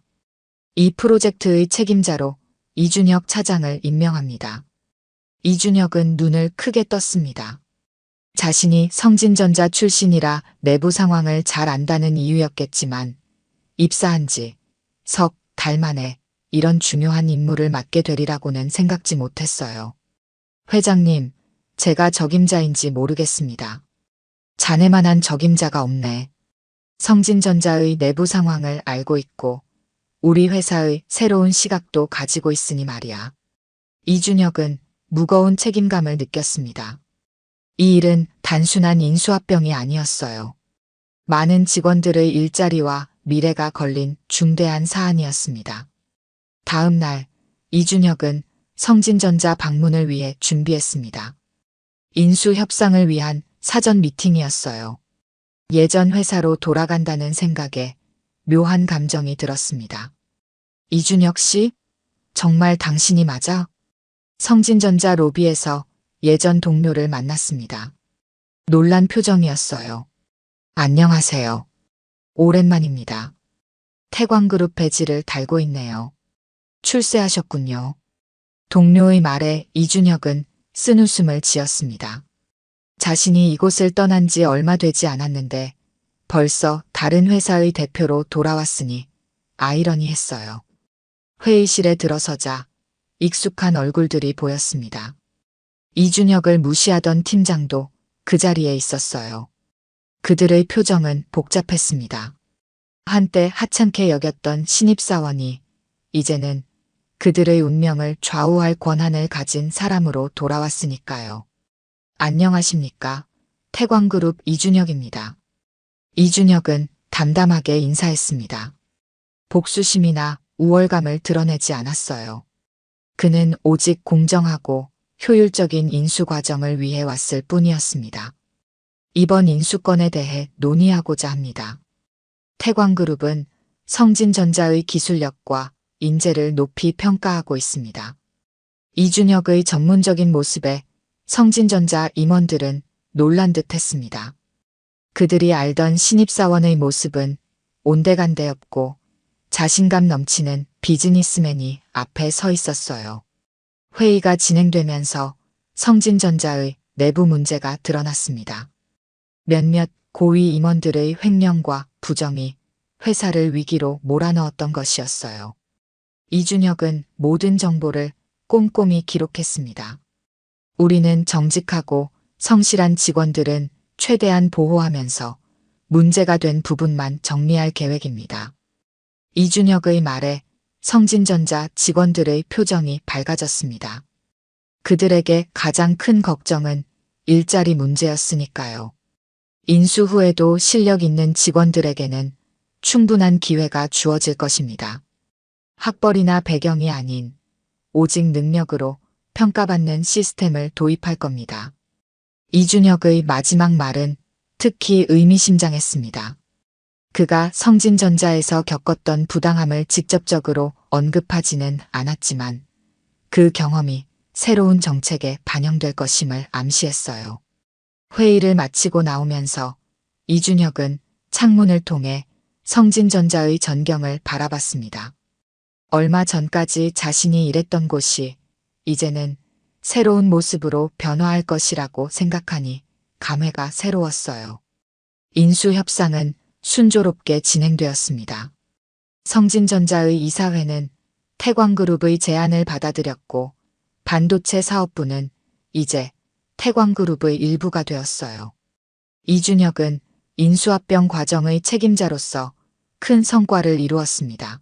Speaker 1: 이 프로젝트의 책임자로 이준혁 차장을 임명합니다. 이준혁은 눈을 크게 떴습니다. 자신이 성진전자 출신이라 내부 상황을 잘 안다는 이유였겠지만 입사한 지 석 달 만에 이런 중요한 임무를 맡게 되리라고는 생각지 못했어요. 회장님, 제가 적임자인지 모르겠습니다. 자네만한 적임자가 없네. 성진전자의 내부 상황을 알고 있고 우리 회사의 새로운 시각도 가지고 있으니 말이야. 이준혁은 무거운 책임감을 느꼈습니다. 이 일은 단순한 인수합병이 아니었어요. 많은 직원들의 일자리와 미래가 걸린 중대한 사안이었습니다. 다음 날 이준혁은 성진전자 방문을 위해 준비했습니다. 인수 협상을 위한 사전 미팅이었어요. 예전 회사로 돌아간다는 생각에 묘한 감정이 들었습니다. 이준혁 씨, 정말 당신이 맞아? 성진전자 로비에서 예전 동료를 만났습니다. 놀란 표정이었어요. 안녕하세요. 오랜만입니다. 태광그룹 배지를 달고 있네요. 출세하셨군요. 동료의 말에 이준혁은 쓴웃음을 지었습니다. 자신이 이곳을 떠난 지 얼마 되지 않았는데 벌써 다른 회사의 대표로 돌아왔으니 아이러니했어요. 회의실에 들어서자 익숙한 얼굴들이 보였습니다. 이준혁을 무시하던 팀장도 그 자리에 있었어요. 그들의 표정은 복잡했습니다. 한때 하찮게 여겼던 신입사원이 이제는 그들의 운명을 좌우할 권한을 가진 사람으로 돌아왔으니까요. 안녕하십니까? 태광그룹 이준혁입니다. 이준혁은 담담하게 인사했습니다. 복수심이나 우월감을 드러내지 않았어요. 그는 오직 공정하고 효율적인 인수 과정을 위해 왔을 뿐이었습니다. 이번 인수건에 대해 논의하고자 합니다. 태광그룹은 성진전자의 기술력과 인재를 높이 평가하고 있습니다. 이준혁의 전문적인 모습에 성진전자 임원들은 놀란 듯 했습니다. 그들이 알던 신입사원의 모습은 온데간데 없고 자신감 넘치는 비즈니스맨이 앞에 서 있었어요. 회의가 진행되면서 성진전자의 내부 문제가 드러났습니다. 몇몇 고위 임원들의 횡령과 부정이 회사를 위기로 몰아넣었던 것이었어요. 이준혁은 모든 정보를 꼼꼼히 기록했습니다. 우리는 정직하고 성실한 직원들은 최대한 보호하면서 문제가 된 부분만 정리할 계획입니다. 이준혁의 말에 성진전자 직원들의 표정이 밝아졌습니다. 그들에게 가장 큰 걱정은 일자리 문제였으니까요. 인수 후에도 실력 있는 직원들에게는 충분한 기회가 주어질 것입니다. 학벌이나 배경이 아닌 오직 능력으로 평가받는 시스템을 도입할 겁니다. 이준혁의 마지막 말은 특히 의미심장했습니다. 그가 성진전자에서 겪었던 부당함을 직접적으로 언급하지는 않았지만 그 경험이 새로운 정책에 반영될 것임을 암시했어요. 회의를 마치고 나오면서 이준혁은 창문을 통해 성진전자의 전경을 바라봤습니다. 얼마 전까지 자신이 일했던 곳이 이제는 새로운 모습으로 변화할 것이라고 생각하니 감회가 새로웠어요. 인수 협상은 순조롭게 진행되었습니다. 성진전자의 이사회는 태광그룹의 제안을 받아들였고 반도체 사업부는 이제 태광그룹의 일부가 되었어요. 이준혁은 인수합병 과정의 책임자로서 큰 성과를 이루었습니다.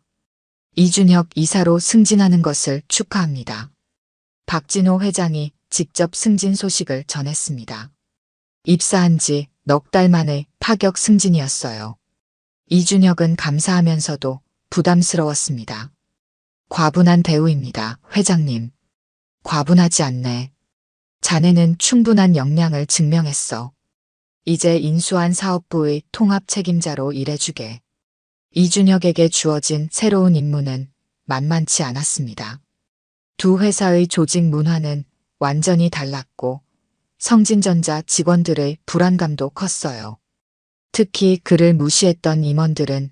Speaker 1: 이준혁 이사로 승진하는 것을 축하합니다. 박진호 회장이 직접 승진 소식을 전했습니다. 입사한 지 넉 달 만의 파격 승진이었어요. 이준혁은 감사하면서도 부담스러웠습니다. 과분한 대우입니다, 회장님. 과분하지 않네. 자네는 충분한 역량을 증명했어. 이제 인수한 사업부의 통합 책임자로 일해주게. 이준혁에게 주어진 새로운 임무는 만만치 않았습니다. 두 회사의 조직 문화는 완전히 달랐고 성진전자 직원들의 불안감도 컸어요. 특히 그를 무시했던 임원들은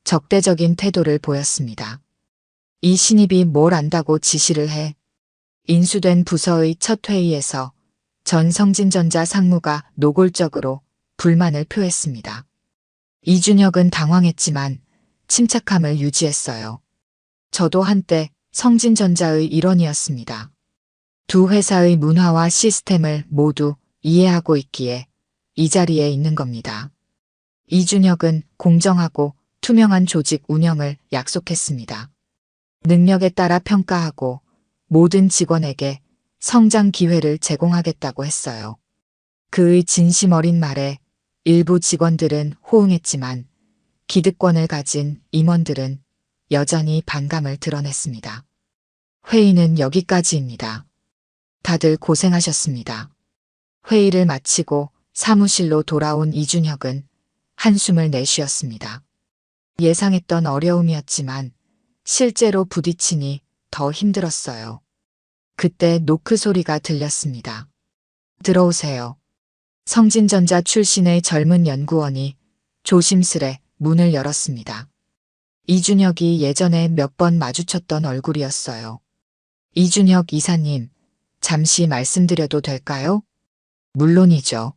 Speaker 1: 적대적인 태도를 보였습니다. 이 신입이 뭘 안다고 지시를 해? 인수된 부서의 첫 회의에서 전 성진전자 상무가 노골적으로 불만을 표했습니다. 이준혁은 당황했지만 침착함을 유지했어요. 저도 한때 성진전자의 일원이었습니다. 두 회사의 문화와 시스템을 모두 이해하고 있기에 이 자리에 있는 겁니다. 이준혁은 공정하고 투명한 조직 운영을 약속했습니다. 능력에 따라 평가하고 모든 직원에게 성장 기회를 제공하겠다고 했어요. 그의 진심 어린 말에 일부 직원들은 호응했지만 기득권을 가진 임원들은 여전히 반감을 드러냈습니다. 회의는 여기까지입니다. 다들 고생하셨습니다. 회의를 마치고 사무실로 돌아온 이준혁은 한숨을 내쉬었습니다. 예상했던 어려움이었지만 실제로 부딪히니 더 힘들었어요. 그때 노크 소리가 들렸습니다. 들어오세요. 성진전자 출신의 젊은 연구원이 조심스레 문을 열었습니다. 이준혁이 예전에 몇 번 마주쳤던 얼굴이었어요. 이준혁 이사님, 잠시 말씀드려도 될까요? 물론이죠.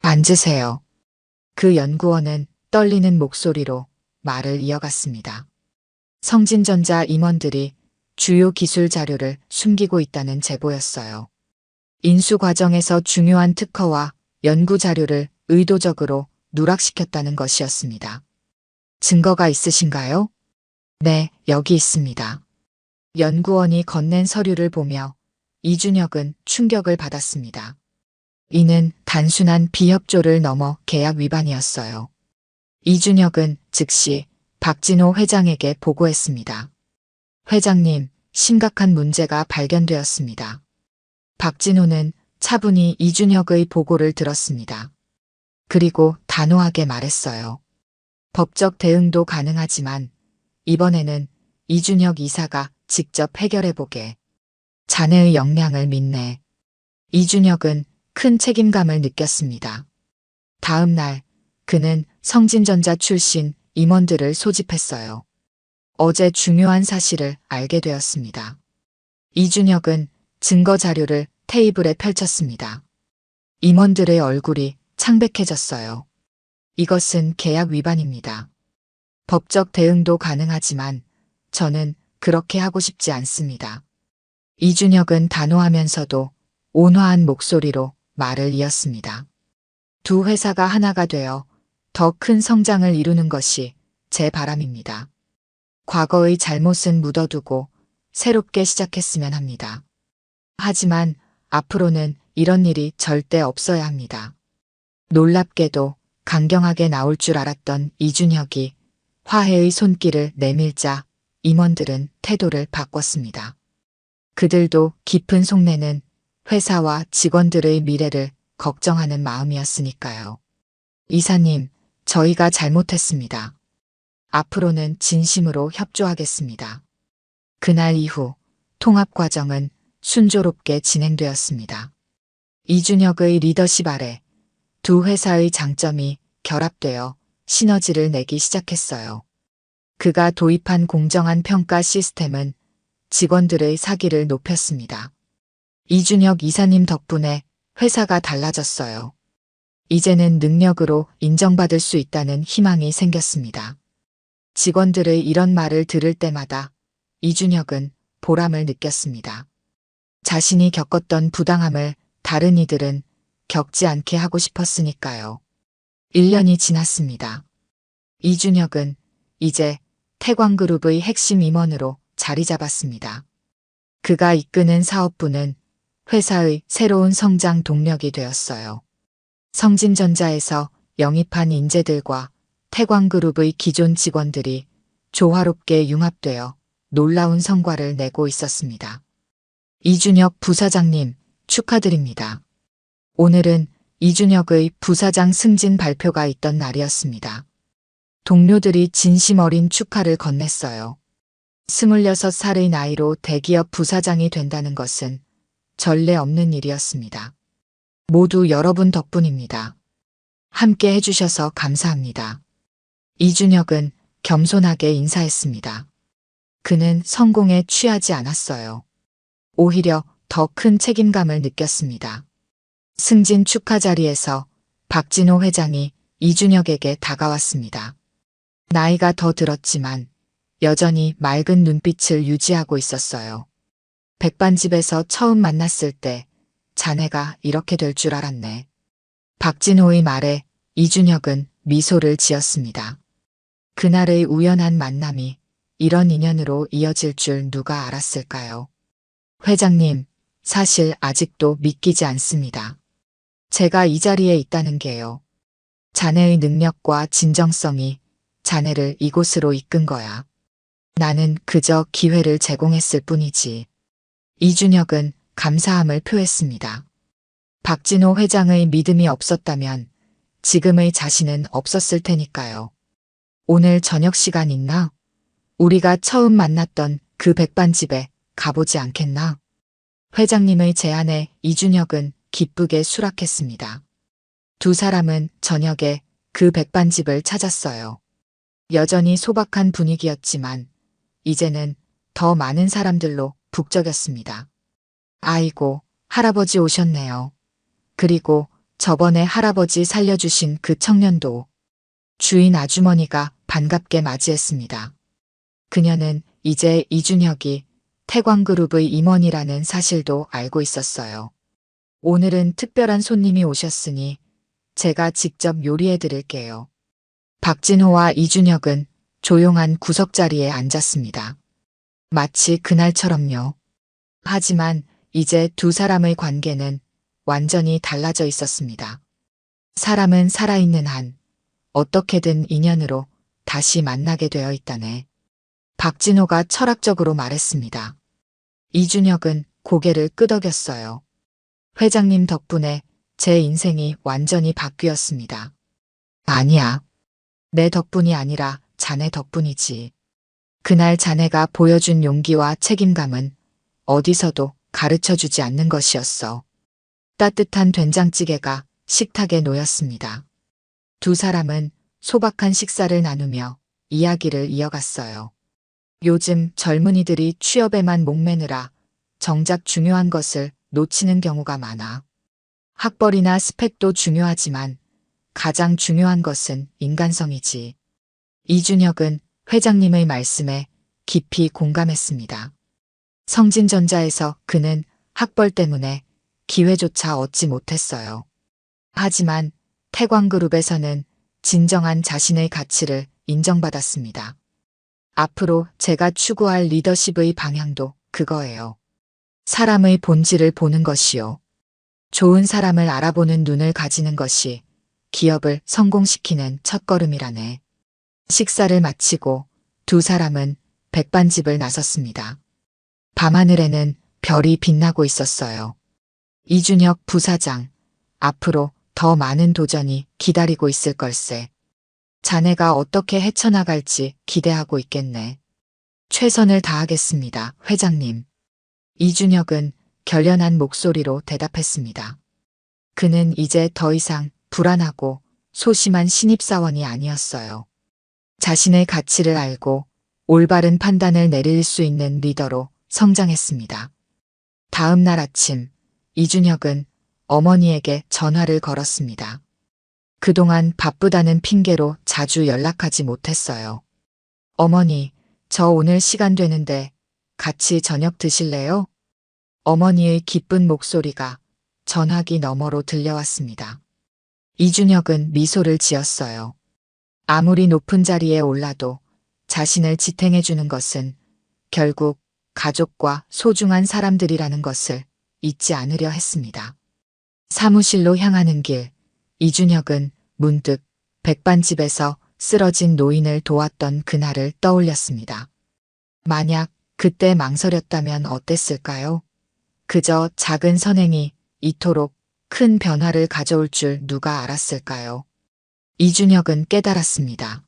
Speaker 1: 앉으세요. 그 연구원은 떨리는 목소리로 말을 이어갔습니다. 성진전자 임원들이 주요 기술 자료를 숨기고 있다는 제보였어요. 인수 과정에서 중요한 특허와 연구 자료를 의도적으로 누락시켰다는 것이었습니다. 증거가 있으신가요? 네, 여기 있습니다. 연구원이 건넨 서류를 보며 이준혁은 충격을 받았습니다. 이는 단순한 비협조를 넘어 계약 위반이었어요. 이준혁은 즉시 박진호 회장에게 보고했습니다. 회장님, 심각한 문제가 발견되었습니다. 박진호는 차분히 이준혁의 보고를 들었습니다. 그리고 단호하게 말했어요. 법적 대응도 가능하지만 이번에는 이준혁 이사가 직접 해결해보게. 자네의 역량을 믿네. 이준혁은 큰 책임감을 느꼈습니다. 다음 날 그는 성진전자 출신 임원들을 소집했어요. 어제 중요한 사실을 알게 되었습니다. 이준혁은 증거 자료를 테이블에 펼쳤습니다. 임원들의 얼굴이 창백해졌어요. 이것은 계약 위반입니다. 법적 대응도 가능하지만 저는 그렇게 하고 싶지 않습니다. 이준혁은 단호하면서도 온화한 목소리로 말을 이었습니다. 두 회사가 하나가 되어 더 큰 성장을 이루는 것이 제 바람입니다. 과거의 잘못은 묻어두고 새롭게 시작했으면 합니다. 하지만 앞으로는 이런 일이 절대 없어야 합니다. 놀랍게도 강경하게 나올 줄 알았던 이준혁이 화해의 손길을 내밀자 임원들은 태도를 바꿨습니다. 그들도 깊은 속내는 회사와 직원들의 미래를 걱정하는 마음이었으니까요. 이사님, 저희가 잘못했습니다. 앞으로는 진심으로 협조하겠습니다. 그날 이후 통합 과정은 순조롭게 진행되었습니다. 이준혁의 리더십 아래 두 회사의 장점이 결합되어 시너지를 내기 시작했어요. 그가 도입한 공정한 평가 시스템은 직원들의 사기를 높였습니다. 이준혁 이사님 덕분에 회사가 달라졌어요. 이제는 능력으로 인정받을 수 있다는 희망이 생겼습니다. 직원들의 이런 말을 들을 때마다 이준혁은 보람을 느꼈습니다. 자신이 겪었던 부당함을 다른 이들은 겪지 않게 하고 싶었으니까요. 1년이 지났습니다. 이준혁은 이제 태광그룹의 핵심 임원으로 자리 잡았습니다. 그가 이끄는 사업부는 회사의 새로운 성장 동력이 되었어요. 성진전자에서 영입한 인재들과 태광그룹의 기존 직원들이 조화롭게 융합되어 놀라운 성과를 내고 있었습니다. 이준혁 부사장님, 축하드립니다. 오늘은 이준혁의 부사장 승진 발표가 있던 날이었습니다. 동료들이 진심 어린 축하를 건넸어요. 26살의 나이로 대기업 부사장이 된다는 것은 전례 없는 일이었습니다. 모두 여러분 덕분입니다. 함께 해주셔서 감사합니다. 이준혁은 겸손하게 인사했습니다. 그는 성공에 취하지 않았어요. 오히려 더 큰 책임감을 느꼈습니다. 승진 축하 자리에서 박진호 회장이 이준혁에게 다가왔습니다. 나이가 더 들었지만 여전히 맑은 눈빛을 유지하고 있었어요. 백반집에서 처음 만났을 때 자네가 이렇게 될 줄 알았네. 박진호의 말에 이준혁은 미소를 지었습니다. 그날의 우연한 만남이 이런 인연으로 이어질 줄 누가 알았을까요? 회장님, 사실 아직도 믿기지 않습니다. 제가 이 자리에 있다는 게요. 자네의 능력과 진정성이 자네를 이곳으로 이끈 거야. 나는 그저 기회를 제공했을 뿐이지. 이준혁은 감사함을 표했습니다. 박진호 회장의 믿음이 없었다면 지금의 자신은 없었을 테니까요. 오늘 저녁 시간 있나? 우리가 처음 만났던 그 백반집에 가보지 않겠나? 회장님의 제안에 이준혁은 기쁘게 수락했습니다. 두 사람은 저녁에 그 백반집을 찾았어요. 여전히 소박한 분위기였지만 이제는 더 많은 사람들로 북적였습니다. 아이고, 할아버지 오셨네요. 그리고 저번에 할아버지 살려주신 그 청년도. 주인 아주머니가 반갑게 맞이했습니다. 그녀는 이제 이준혁이 태광그룹의 임원이라는 사실도 알고 있었어요. 오늘은 특별한 손님이 오셨으니 제가 직접 요리해 드릴게요. 박진호와 이준혁은 조용한 구석자리에 앉았습니다. 마치 그날처럼요. 하지만 이제 두 사람의 관계는 완전히 달라져 있었습니다. 사람은 살아있는 한 어떻게든 인연으로 다시 만나게 되어 있다네. 박진호가 철학적으로 말했습니다. 이준혁은 고개를 끄덕였어요. 회장님 덕분에 제 인생이 완전히 바뀌었습니다. 아니야. 내 덕분이 아니라 자네 덕분이지. 그날 자네가 보여준 용기와 책임감은 어디서도 가르쳐주지 않는 것이었어. 따뜻한 된장찌개가 식탁에 놓였습니다. 두 사람은 소박한 식사를 나누며 이야기를 이어갔어요. 요즘 젊은이들이 취업에만 목매느라 정작 중요한 것을 놓치는 경우가 많아. 학벌이나 스펙도 중요하지만 가장 중요한 것은 인간성이지. 이준혁은 회장님의 말씀에 깊이 공감했습니다. 성진전자에서 그는 학벌 때문에 기회조차 얻지 못했어요. 하지만 태광그룹에서는 진정한 자신의 가치를 인정받았습니다. 앞으로 제가 추구할 리더십의 방향도 그거예요. 사람의 본질을 보는 것이요. 좋은 사람을 알아보는 눈을 가지는 것이 기업을 성공시키는 첫걸음이라네. 식사를 마치고 두 사람은 백반집을 나섰습니다. 밤하늘에는 별이 빛나고 있었어요. 이준혁 부사장, 앞으로 더 많은 도전이 기다리고 있을 걸세. 자네가 어떻게 헤쳐나갈지 기대하고 있겠네. 최선을 다하겠습니다, 회장님. 이준혁은 결연한 목소리로 대답했습니다. 그는 이제 더 이상 불안하고 소심한 신입사원이 아니었어요. 자신의 가치를 알고 올바른 판단을 내릴 수 있는 리더로 성장했습니다. 다음 날 아침, 이준혁은 어머니에게 전화를 걸었습니다. 그동안 바쁘다는 핑계로 자주 연락하지 못했어요. 어머니, 저 오늘 시간 되는데 같이 저녁 드실래요? 어머니의 기쁜 목소리가 전화기 너머로 들려왔습니다. 이준혁은 미소를 지었어요. 아무리 높은 자리에 올라도 자신을 지탱해 주는 것은 결국 가족과 소중한 사람들이라는 것을 잊지 않으려 했습니다. 사무실로 향하는 길, 이준혁은 문득 백반집에서 쓰러진 노인을 도왔던 그날을 떠올렸습니다. 만약 그때 망설였다면 어땠을까요? 그저 작은 선행이 이토록 큰 변화를 가져올 줄 누가 알았을까요? 이준혁은 깨달았습니다.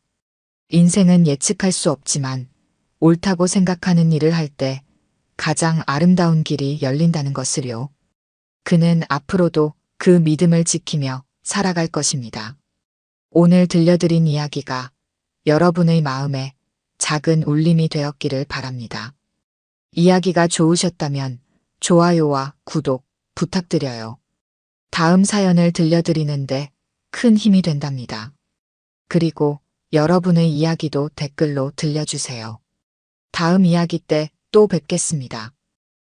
Speaker 1: 인생은 예측할 수 없지만 옳다고 생각하는 일을 할 때 가장 아름다운 길이 열린다는 것을요. 그는 앞으로도 그 믿음을 지키며 살아갈 것입니다. 오늘 들려드린 이야기가 여러분의 마음에 작은 울림이 되었기를 바랍니다. 이야기가 좋으셨다면 좋아요와 구독 부탁드려요. 다음 사연을 들려드리는데 큰 힘이 된답니다. 그리고 여러분의 이야기도 댓글로 들려주세요. 다음 이야기 때 또 뵙겠습니다.